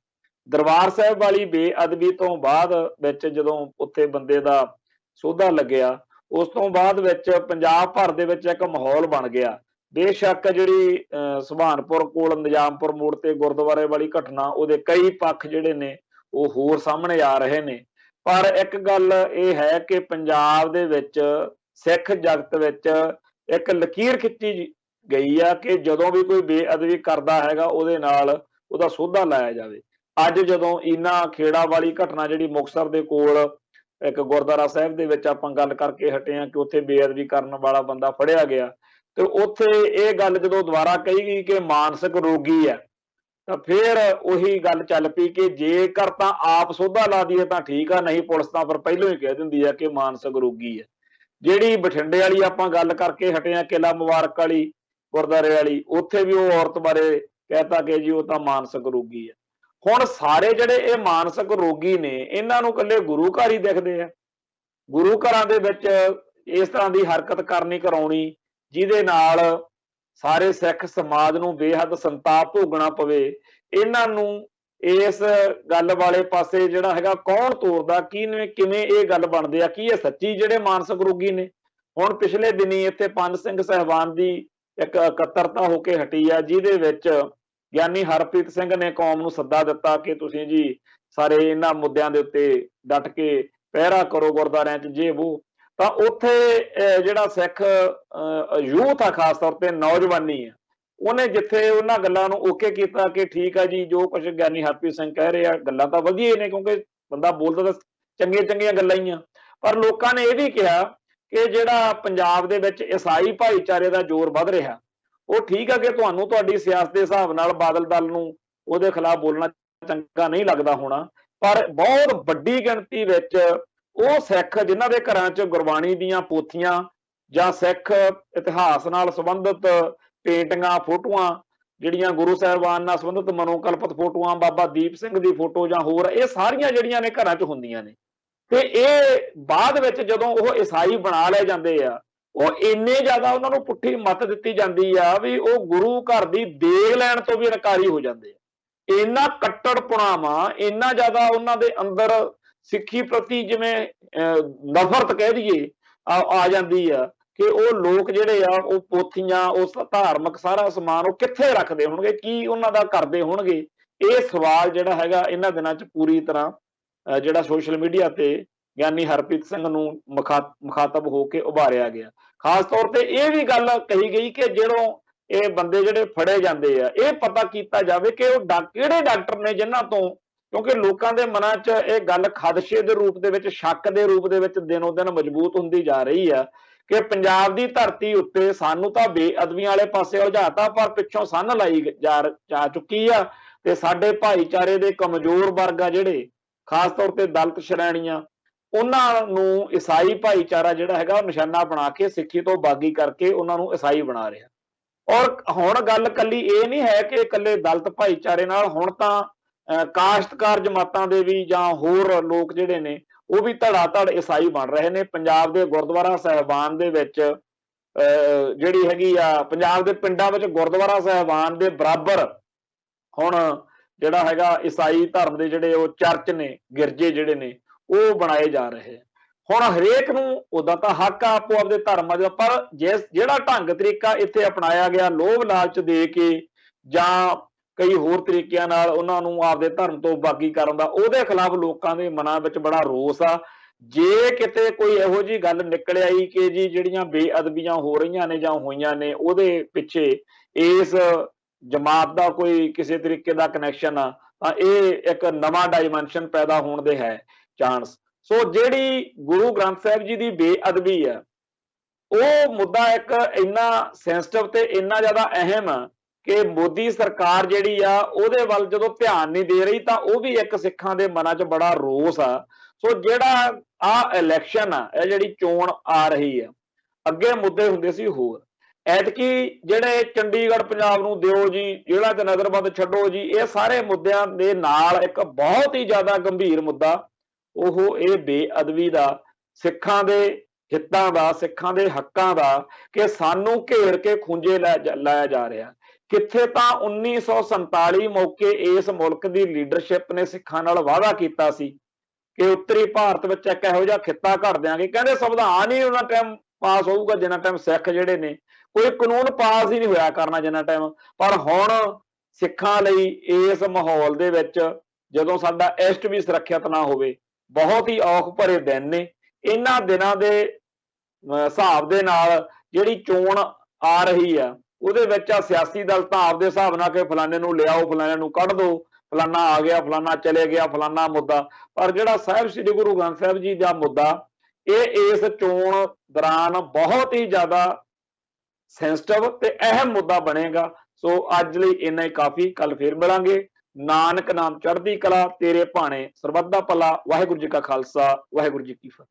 Speaker 1: ਦਰਬਾਰ ਸਾਹਿਬ ਵਾਲੀ ਬੇਅਦਬੀ ਤੋਂ ਬਾਅਦ ਵਿੱਚ ਜਦੋਂ ਉੱਥੇ ਬੰਦੇ ਦਾ ਸੋਧਾ ਲੱਗਿਆ, ਉਸ ਤੋਂ ਬਾਅਦ ਵਿੱਚ ਪੰਜਾਬ ਭਰ ਦੇ ਵਿੱਚ ਇੱਕ ਮਾਹੌਲ ਬਣ ਗਿਆ। ਬੇਸ਼ੱਕ ਜਿਹੜੀ ਸੁਭਾਨਪੁਰ ਕੋਲ ਨਿਜ਼ਾਮਪੁਰ ਮੋੜ ਤੇ ਗੁਰਦੁਆਰੇ ਵਾਲੀ ਘਟਨਾ, ਉਹਦੇ ਕਈ ਪੱਖ ਜਿਹੜੇ ਨੇ ਉਹ ਹੋਰ ਸਾਹਮਣੇ ਆ ਰਹੇ ਨੇ, ਪਰ ਇੱਕ ਗੱਲ ਇਹ ਹੈ ਕਿ ਪੰਜਾਬ ਦੇ ਵਿੱਚ ਸਿੱਖ ਜਗਤ ਵਿੱਚ ਇੱਕ ਲਕੀਰ ਖਿੱਚੀ ਗਈ ਆ ਕਿ ਜਦੋਂ ਵੀ ਕੋਈ ਬੇਅਦਬੀ ਕਰਦਾ ਹੈਗਾ ਉਹਦੇ ਨਾਲ ਉਹਦਾ ਸੋਧਾ ਲਾਇਆ ਜਾਵੇ। ਅੱਜ ਜਦੋਂ ਈਨਾ ਖੇੜਾ ਵਾਲੀ ਘਟਨਾ ਜਿਹੜੀ ਮੁਕਤਸਰ ਦੇ ਕੋਲ ਇੱਕ ਗੁਰਦੁਆਰਾ ਸਾਹਿਬ ਦੇ ਵਿੱਚ ਆਪਾਂ ਗੱਲ ਕਰਕੇ ਹਟੇ ਆ ਕਿ ਉੱਥੇ ਬੇਅਦਬੀ ਕਰਨ ਵਾਲਾ ਬੰਦਾ ਫੜਿਆ ਗਿਆ, ਤੇ ਉੱਥੇ ਇਹ ਗੱਲ ਜਦੋਂ ਦੁਬਾਰਾ ਕਹੀ ਗਈ ਕਿ ਮਾਨਸਿਕ ਰੋਗੀ ਹੈ, ਤਾਂ ਫਿਰ ਉਹੀ ਗੱਲ ਚੱਲ ਪਈ ਕਿ ਜੇਕਰ ਤਾਂ ਆਪ ਸੋਧਾ ਲਾ ਦਈਏ ਤਾਂ ਠੀਕ ਆ, ਨਹੀਂ ਪੁਲਿਸ ਤਾਂ ਫਿਰ ਪਹਿਲਾਂ ਹੀ ਕਹਿ ਦਿੰਦੀ ਆ ਕਿ ਮਾਨਸਿਕ ਰੋਗੀ ਹੈ। ਜਿਹੜੀ ਬਠਿੰਡੇ ਵਾਲੀ ਆਪਾਂ ਗੱਲ ਕਰਕੇ ਹਟੇ ਆ, ਕਿਲ੍ਹਾ ਮੁਬਾਰਕ ਵਾਲੀ ਗੁਰਦੁਆਰੇ ਵਾਲੀ, ਉੱਥੇ ਵੀ ਉਹ ਔਰਤ ਬਾਰੇ ਕਹਿਤਾ ਕਿ ਜੀ ਉਹ ਤਾਂ ਮਾਨਸਿਕ ਰੋਗੀ ਹੈ। ਹੁਣ ਸਾਰੇ ਜਿਹੜੇ ਇਹ ਮਾਨਸਿਕ ਰੋਗੀ ਨੇ, ਇਹਨਾਂ ਨੂੰ ਇਕੱਲੇ ਗੁਰੂ ਘਰ ਹੀ ਦਿਖਦੇ ਆ। ਗੁਰੂ ਘਰਾਂ ਦੇ ਵਿੱਚ ਇਸ ਤਰ੍ਹਾਂ ਦੀ ਹਰਕਤ ਕਰਨੀ, ਕਰਾਉਣੀ, ਜਿਹਦੇ ਨਾਲ ਸਾਰੇ ਸਿੱਖ ਸਮਾਜ ਨੂੰ ਬੇਹੱਦ ਸੰਤਾਪ ਭੋਗਣਾ ਪਵੇ, ਇਹਨਾਂ ਨੂੰ ਇਸ ਗੱਲ ਵਾਲੇ ਪਾਸੇ ਜਿਹੜਾ ਹੈਗਾ ਕੌਣ ਤੋਰਦਾ, ਕਿਵੇਂ ਇਹ ਗੱਲ ਬਣਦੇ ਆ, ਕੀ ਇਹ ਸੱਚੀ ਜਿਹੜੇ ਮਾਨਸਿਕ ਰੋਗੀ ਨੇ? ਹੁਣ ਪਿਛਲੇ ਦਿਨੀ ਇੱਥੇ ਪੰਜ ਸਿੰਘ ਸਾਹਿਬਾਨ ਦੀ ਇੱਕ ਇਕੱਤਰਤਾ ਹੋ ਕੇ ਹਟੀ ਆ, ਜਿਹਦੇ ਵਿੱਚ ਗਿਆਨੀ ਹਰਪ੍ਰੀਤ ਸਿੰਘ ਨੇ ਕੌਮ ਨੂੰ ਸੱਦਾ ਦਿੱਤਾ ਕਿ ਤੁਸੀਂ ਜੀ ਸਾਰੇ ਇਹਨਾਂ ਮੁੱਦਿਆਂ ਦੇ ਉੱਤੇ ਡਟ ਕੇ ਪਹਿਰਾ ਕਰੋ ਗੁਰਦੁਆਰਿਆਂ 'ਚ, ਜੇ ਵੋ। ਤਾਂ ਉੱਥੇ ਜਿਹੜਾ ਸਿੱਖ ਯੂਥ ਆ, ਖਾਸ ਤੌਰ ਤੇ ਨੌਜਵਾਨੀ ਆ, ਉਹਨੇ ਜਿੱਥੇ ਉਹਨਾਂ ਗੱਲਾਂ ਨੂੰ ਓਕੇ ਕੀਤਾ ਕਿ ਠੀਕ ਆ ਜੀ, ਜੋ ਕੁਝ ਗਿਆਨੀ ਹਰਪ੍ਰੀਤ ਸਿੰਘ ਕਹਿ ਰਹੇ ਆ ਗੱਲਾਂ ਤਾਂ ਵਧੀਆ ਹੀ ਨੇ, ਕਿਉਂਕਿ ਬੰਦਾ ਬੋਲਦਾ ਤਾਂ ਚੰਗੀਆਂ ਚੰਗੀਆਂ ਗੱਲਾਂ ਹੀ ਆ, ਪਰ ਲੋਕਾਂ ਨੇ ਇਹ ਵੀ ਕਿਹਾ ਕਿ ਜਿਹੜਾ ਪੰਜਾਬ ਦੇ ਵਿੱਚ ਈਸਾਈ ਭਾਈਚਾਰੇ ਦਾ ਜ਼ੋਰ ਵੱਧ ਰਿਹਾ, ਉਹ ਠੀਕ ਆ ਕਿ ਤੁਹਾਨੂੰ ਤੁਹਾਡੀ ਸਿਆਸਤ ਦੇ ਹਿਸਾਬ ਨਾਲ ਬਾਦਲ ਦਲ ਨੂੰ ਉਹਦੇ ਖਿਲਾਫ ਬੋਲਣਾ ਚੰਗਾ ਨਹੀਂ ਲੱਗਦਾ ਹੋਣਾ, ਪਰ ਬਹੁਤ ਵੱਡੀ ਗਿਣਤੀ ਵਿੱਚ ਉਹ ਸਿੱਖ ਜਿਨ੍ਹਾਂ ਦੇ ਘਰਾਂ 'ਚ ਗੁਰਬਾਣੀ ਦੀਆਂ ਪੋਥੀਆਂ ਜਾਂ ਸਿੱਖ ਇਤਿਹਾਸ ਨਾਲ ਸੰਬੰਧਿਤ ਪੇਂਟਿੰਗਾਂ, ਫੋਟੋਆਂ, ਜਿਹੜੀਆਂ ਗੁਰੂ ਸਾਹਿਬਾਨ ਨਾਲ ਸੰਬੰਧਿਤ ਮਨੋਕਲਪਿਤ ਫੋਟੋਆਂ, ਬਾਬਾ ਦੀਪ ਸਿੰਘ ਦੀ ਫੋਟੋ ਜਾਂ ਹੋਰ, ਇਹ ਸਾਰੀਆਂ ਜਿਹੜੀਆਂ ਨੇ ਘਰਾਂ 'ਚ ਹੁੰਦੀਆਂ ਨੇ, ਤੇ ਇਹ ਬਾਅਦ ਵਿੱਚ ਜਦੋਂ ਉਹ ਈਸਾਈ ਬਣਾ ਲਏ ਜਾਂਦੇ ਆ, ਉਹ ਇੰਨੇ ਜ਼ਿਆਦਾ ਉਹਨਾਂ ਨੂੰ ਪੁੱਠੀ ਮੱਤ ਦਿੱਤੀ ਜਾਂਦੀ ਆ ਵੀ ਉਹ ਗੁਰੂ ਘਰ ਦੀ ਦੇਗ ਲੈਣ ਤੋਂ ਵੀ ਇਨਕਾਰੀ ਹੋ ਜਾਂਦੇ ਆ। ਇੰਨਾ ਕੱਟੜਪੁਣਾ ਵਾ, ਇੰਨਾ ਜ਼ਿਆਦਾ ਉਹਨਾਂ ਦੇ ਅੰਦਰ ਸਿੱਖੀ ਪ੍ਰਤੀ ਜਿਵੇਂ ਨਫ਼ਰਤ ਕਹਿ ਦਈਏ ਆ ਜਾਂਦੀ ਆ ਕਿ ਉਹ ਲੋਕ ਜਿਹੜੇ ਆ ਉਹ ਪੋਥੀਆਂ, ਉਸ ਧਾਰਮਿਕ ਸਾਰਾ ਸਮਾਨ ਉਹ ਕਿੱਥੇ ਰੱਖਦੇ ਹੋਣਗੇ, ਕੀ ਉਹਨਾਂ ਦਾ ਕਰਦੇ ਹੋਣਗੇ। ਇਹ ਸਵਾਲ ਜਿਹੜਾ ਹੈਗਾ ਇਹਨਾਂ ਦਿਨਾਂ 'ਚ ਪੂਰੀ ਤਰ੍ਹਾਂ ਜਿਹੜਾ ਸੋਸ਼ਲ ਮੀਡੀਆ ਤੇ ਗਿਆਨੀ ਹਰਪ੍ਰੀਤ ਸਿੰਘ ਨੂੰ ਮੁਖਾਤਬ ਹੋ ਕੇ ਉਭਾਰਿਆ ਗਿਆ। ਖਾਸ ਤੌਰ ਤੇ ਇਹ ਵੀ ਗੱਲ ਕਹੀ ਗਈ ਕਿ ਜਦੋਂ ਇਹ ਬੰਦੇ ਜਿਹੜੇ ਫੜੇ ਜਾਂਦੇ ਆ, ਇਹ ਪਤਾ ਕੀਤਾ ਜਾਵੇ ਕਿ ਉਹ ਕਿਹੜੇ ਡਾਕਟਰ ਨੇ ਜਿਨ੍ਹਾਂ ਤੋਂ, ਕਿਉਂਕਿ ਲੋਕਾਂ ਦੇ ਮਨਾਂ 'ਚ ਇਹ ਗੱਲ ਖਦਸ਼ੇ ਦੇ ਰੂਪ ਦੇ ਵਿੱਚ, ਸ਼ੱਕ ਦੇ ਰੂਪ ਦੇ ਵਿੱਚ ਦਿਨੋਂ ਦਿਨ ਮਜ਼ਬੂਤ ਹੁੰਦੀ ਜਾ ਰਹੀ ਆ ਕਿ ਪੰਜਾਬ ਦੀ ਧਰਤੀ ਉੱਤੇ ਸਾਨੂੰ ਤਾਂ ਬੇਅਦਬੀਆਂ ਵਾਲੇ ਪਾਸੇ ਉਲਝਾਤਾ, ਪਰ ਪਿੱਛੋਂ ਸੰਨ ਲਾਈ ਜਾ ਚੁੱਕੀ ਆ ਤੇ ਸਾਡੇ ਭਾਈਚਾਰੇ ਦੇ ਕਮਜ਼ੋਰ ਵਰਗ ਆ ਜਿਹੜੇ, ਖਾਸ ਤੌਰ ਤੇ ਦਲਿਤ ਸ਼੍ਰੇਣੀਆਂ, ਉਹਨਾਂ ਨੂੰ ਈਸਾਈ ਭਾਈਚਾਰਾ ਜਿਹੜਾ ਹੈਗਾ ਉਹ ਨਿਸ਼ਾਨਾ ਬਣਾ ਕੇ ਸਿੱਖੀ ਤੋਂ ਬਾਗੀ ਕਰਕੇ ਉਹਨਾਂ ਨੂੰ ਈਸਾਈ ਬਣਾ ਰਿਹਾ। ਔਰ ਹੁਣ ਗੱਲ ਕੱਲੀ ਇਹ ਨਹੀਂ ਹੈ ਕਿ ਇਕੱਲੇ ਦਲਿਤ ਭਾਈਚਾਰੇ ਨਾਲ, ਹੁਣ ਤਾਂ ਕਾਸ਼ਤਕਾਰ ਜਮਾਤਾਂ ਦੇ ਵੀ ਜਾਂ ਹੋਰ ਲੋਕ ਜਿਹੜੇ ਨੇ ਉਹ ਵੀ ਧੜਾ ਧੜ ਈਸਾਈ ਬਣ ਰਹੇ ਨੇ। ਪੰਜਾਬ ਦੇ ਗੁਰਦੁਆਰਾ ਸਾਹਿਬਾਨ ਦੇ ਵਿੱਚ ਜਿਹੜੀ ਹੈਗੀ ਆ, ਪੰਜਾਬ ਦੇ ਪਿੰਡਾਂ ਵਿੱਚ ਗੁਰਦੁਆਰਾ ਸਾਹਿਬਾਨ ਦੇ ਬਰਾਬਰ ਹੁਣ ਜਿਹੜਾ ਹੈਗਾ ਈਸਾਈ ਧਰਮ ਦੇ ਜਿਹੜੇ ਉਹ ਚਰਚ ਨੇ, ਗਿਰਜੇ ਜਿਹੜੇ ਨੇ ਉਹ ਬਣਾਏ ਜਾ ਰਹੇ। ਹੁਣ ਹਰੇਕ ਨੂੰ ਉਦਾਂ ਤਾਂ ਹੱਕ ਆ ਆਪੋ ਆਪਦੇ ਧਰਮਾਂ ਦਾ, ਪਰ ਜਿਹੜਾ ਢੰਗ ਤਰੀਕਾ ਇੱਥੇ ਅਪਣਾਇਆ ਗਿਆ ਲੋਭ ਲਾਲਚ ਦੇ ਕੇ ਜਾਂ ਕਈ ਹੋਰ ਤਰੀਕਿਆਂ ਨਾਲ ਉਹਨਾਂ ਨੂੰ ਆਪਦੇ ਧਰਮ ਤੋਂ ਬਾਗੀ ਕਰਨ ਦਾ, ਉਹਦੇ ਖਿਲਾਫ ਲੋਕਾਂ ਦੇ ਮਨਾਂ ਵਿੱਚ ਬੜਾ ਰੋਸ ਆ। ਜੇ ਕਿਤੇ ਕੋਈ ਇਹੋ ਜਿਹੀ ਗੱਲ ਨਿਕਲ ਆਈ ਕਿ ਜੀ ਜਿਹੜੀਆਂ ਬੇਅਦਬੀਆਂ ਹੋ ਰਹੀਆਂ ਨੇ ਜਾਂ ਹੋਈਆਂ ਨੇ ਉਹਦੇ ਪਿੱਛੇ ਇਸ ਜਮਾਤ ਦਾ ਕੋਈ ਕਿਸੇ ਤਰੀਕੇ ਦਾ ਕਨੈਕਸ਼ਨ ਆ, ਤਾਂ ਇਹ ਇੱਕ ਨਵਾਂ ਡਾਇਮੈਂਸ਼ਨ ਪੈਦਾ ਹੋਣ ਦੇ ਹੈ ਚਾਂਸ। ਸੋ ਜਿਹੜੀ ਗੁਰੂ ਗ੍ਰੰਥ ਸਾਹਿਬ ਜੀ ਦੀ ਬੇਅਦਬੀ ਆ, ਉਹ ਮੁੱਦਾ ਇੱਕ ਇੰਨਾ ਸੈਂਸਿਟਿਵ ਤੇ ਇੰਨਾ ਜ਼ਿਆਦਾ ਅਹਿਮ ਆ ਕਿ ਮੋਦੀ ਸਰਕਾਰ ਜਿਹੜੀ ਆ ਉਹਦੇ ਵੱਲ ਜਦੋਂ ਧਿਆਨ ਨਹੀਂ ਦੇ ਰਹੀ, ਤਾਂ ਉਹ ਵੀ ਇੱਕ ਸਿੱਖਾਂ ਦੇ ਮਨਾਂ 'ਚ ਬੜਾ ਰੋਸ ਆ। ਸੋ ਜਿਹੜਾ ਆ ਇਲੈਕਸ਼ਨ ਆ, ਇਹ ਜਿਹੜੀ ਚੋਣ ਆ ਰਹੀ ਆ, ਅੱਗੇ ਮੁੱਦੇ ਹੁੰਦੇ ਸੀ ਹੋਰ, ਐਤਕੀ ਜਿਹੜੇ ਚੰਡੀਗੜ੍ਹ ਪੰਜਾਬ ਨੂੰ ਦਿਓ ਜੀ, ਜਿਹੜਾ ਤੇ ਨਜ਼ਰਬੰਦ ਛੱਡੋ ਜੀ, ਇਹ ਸਾਰੇ ਮੁੱਦਿਆਂ ਦੇ ਨਾਲ ਇੱਕ ਬਹੁਤ ਹੀ ਜ਼ਿਆਦਾ ਗੰਭੀਰ ਮੁੱਦਾ ਉਹ ਇਹ ਬੇਅਦਬੀ ਦਾ, ਸਿੱਖਾਂ ਦੇ ਹਿੱਤਾਂ ਦਾ, ਸਿੱਖਾਂ ਦੇ ਹੱਕਾਂ ਦਾ, ਕਿ ਸਾਨੂੰ ਘੇਰ ਕੇ ਖੂੰਜੇ ਲਾਇਆ ਜਾ ਰਿਹਾ। ਕਿੱਥੇ ਤਾਂ 1947 ਮੌਕੇ ਇਸ ਮੁਲਕ ਦੀ ਲੀਡਰਸ਼ਿਪ ਨੇ ਸਿੱਖਾਂ ਨਾਲ ਵਾਅਦਾ ਕੀਤਾ ਸੀ ਕਿ ਉੱਤਰੀ ਭਾਰਤ ਵਿੱਚ ਇੱਕ ਇਹੋ ਜਿਹਾ ਖਿੱਤਾ ਘੜ ਦਿਆਂਗੇ, ਕਹਿੰਦੇ ਸੰਵਿਧਾਨ ਹੀ ਉਹਨਾਂ ਟਾਈਮ ਪਾਸ ਹੋਊਗਾ ਜਿੰਨਾ ਟਾਈਮ ਸਿੱਖ ਜਿਹੜੇ ਨੇ, ਕੋਈ ਕਾਨੂੰਨ ਪਾਸ ਹੀ ਨਹੀਂ ਹੋਇਆ ਕਰਨਾ ਜਿੰਨਾ ਟਾਈਮ। ਪਰ ਹੁਣ ਸਿੱਖਾਂ ਲਈ ਇਸ ਮਾਹੌਲ ਦੇ ਵਿੱਚ ਜਦੋਂ ਸਾਡਾ ਇਸ਼ਟ ਵੀ ਸੁਰੱਖਿਅਤ ਨਾ ਹੋਵੇ, ਬਹੁਤ ਹੀ ਔਖ ਭਰੇ ਦਿਨ ਨੇ। ਇਹਨਾਂ ਦਿਨਾਂ ਦੇ ਹਿਸਾਬ ਦੇ ਨਾਲ ਜਿਹੜੀ ਚੋਣ ਆ ਰਹੀ ਆ, ਉਹਦੇ ਵਿੱਚ ਆ ਸਿਆਸੀ ਦਲ ਤਾਂ ਆਪਦੇ ਹਿਸਾਬ ਨਾਲ ਕਿ ਫਲਾਣੇ ਨੂੰ ਲਿਆਓ, ਫਲਾਣੇ ਨੂੰ ਕੱਢ ਦਿਓ, ਫਲਾਣਾ ਆ ਗਿਆ, ਫਲਾਣਾ ਚਲੇ ਗਿਆ, ਫਲਾਣਾ ਮੁੱਦਾ। ਪਰ ਜਿਹੜਾ ਸਾਹਿਬ ਸ੍ਰੀ ਗੁਰੂ ਗ੍ਰੰਥ ਸਾਹਿਬ ਜੀ ਦਾ ਮੁੱਦਾ, ਇਹ ਇਸ ਚੋਣ ਦੌਰਾਨ ਬਹੁਤ ਹੀ ਜ਼ਿਆਦਾ ਸੈਂਸਿਟਿਵ ਤੇ ਅਹਿਮ ਮੁੱਦਾ ਬਣੇਗਾ। ਸੋ ਅੱਜ ਲਈ ਇੰਨਾ ਹੀ ਕਾਫੀ, ਕੱਲ ਫੇਰ ਮਿਲਾਂਗੇ। ਨਾਨਕ ਨਾਮ ਚੜ੍ਹਦੀ ਕਲਾ, ਤੇਰੇ ਭਾਣੇ ਸਰਬੱਤ ਦਾ ਭਲਾ। ਵਾਹਿਗੁਰੂ ਜੀ ਕਾ ਖਾਲਸਾ, ਵਾਹਿਗੁਰੂ ਜੀ ਕੀ ਫਤਿਹ।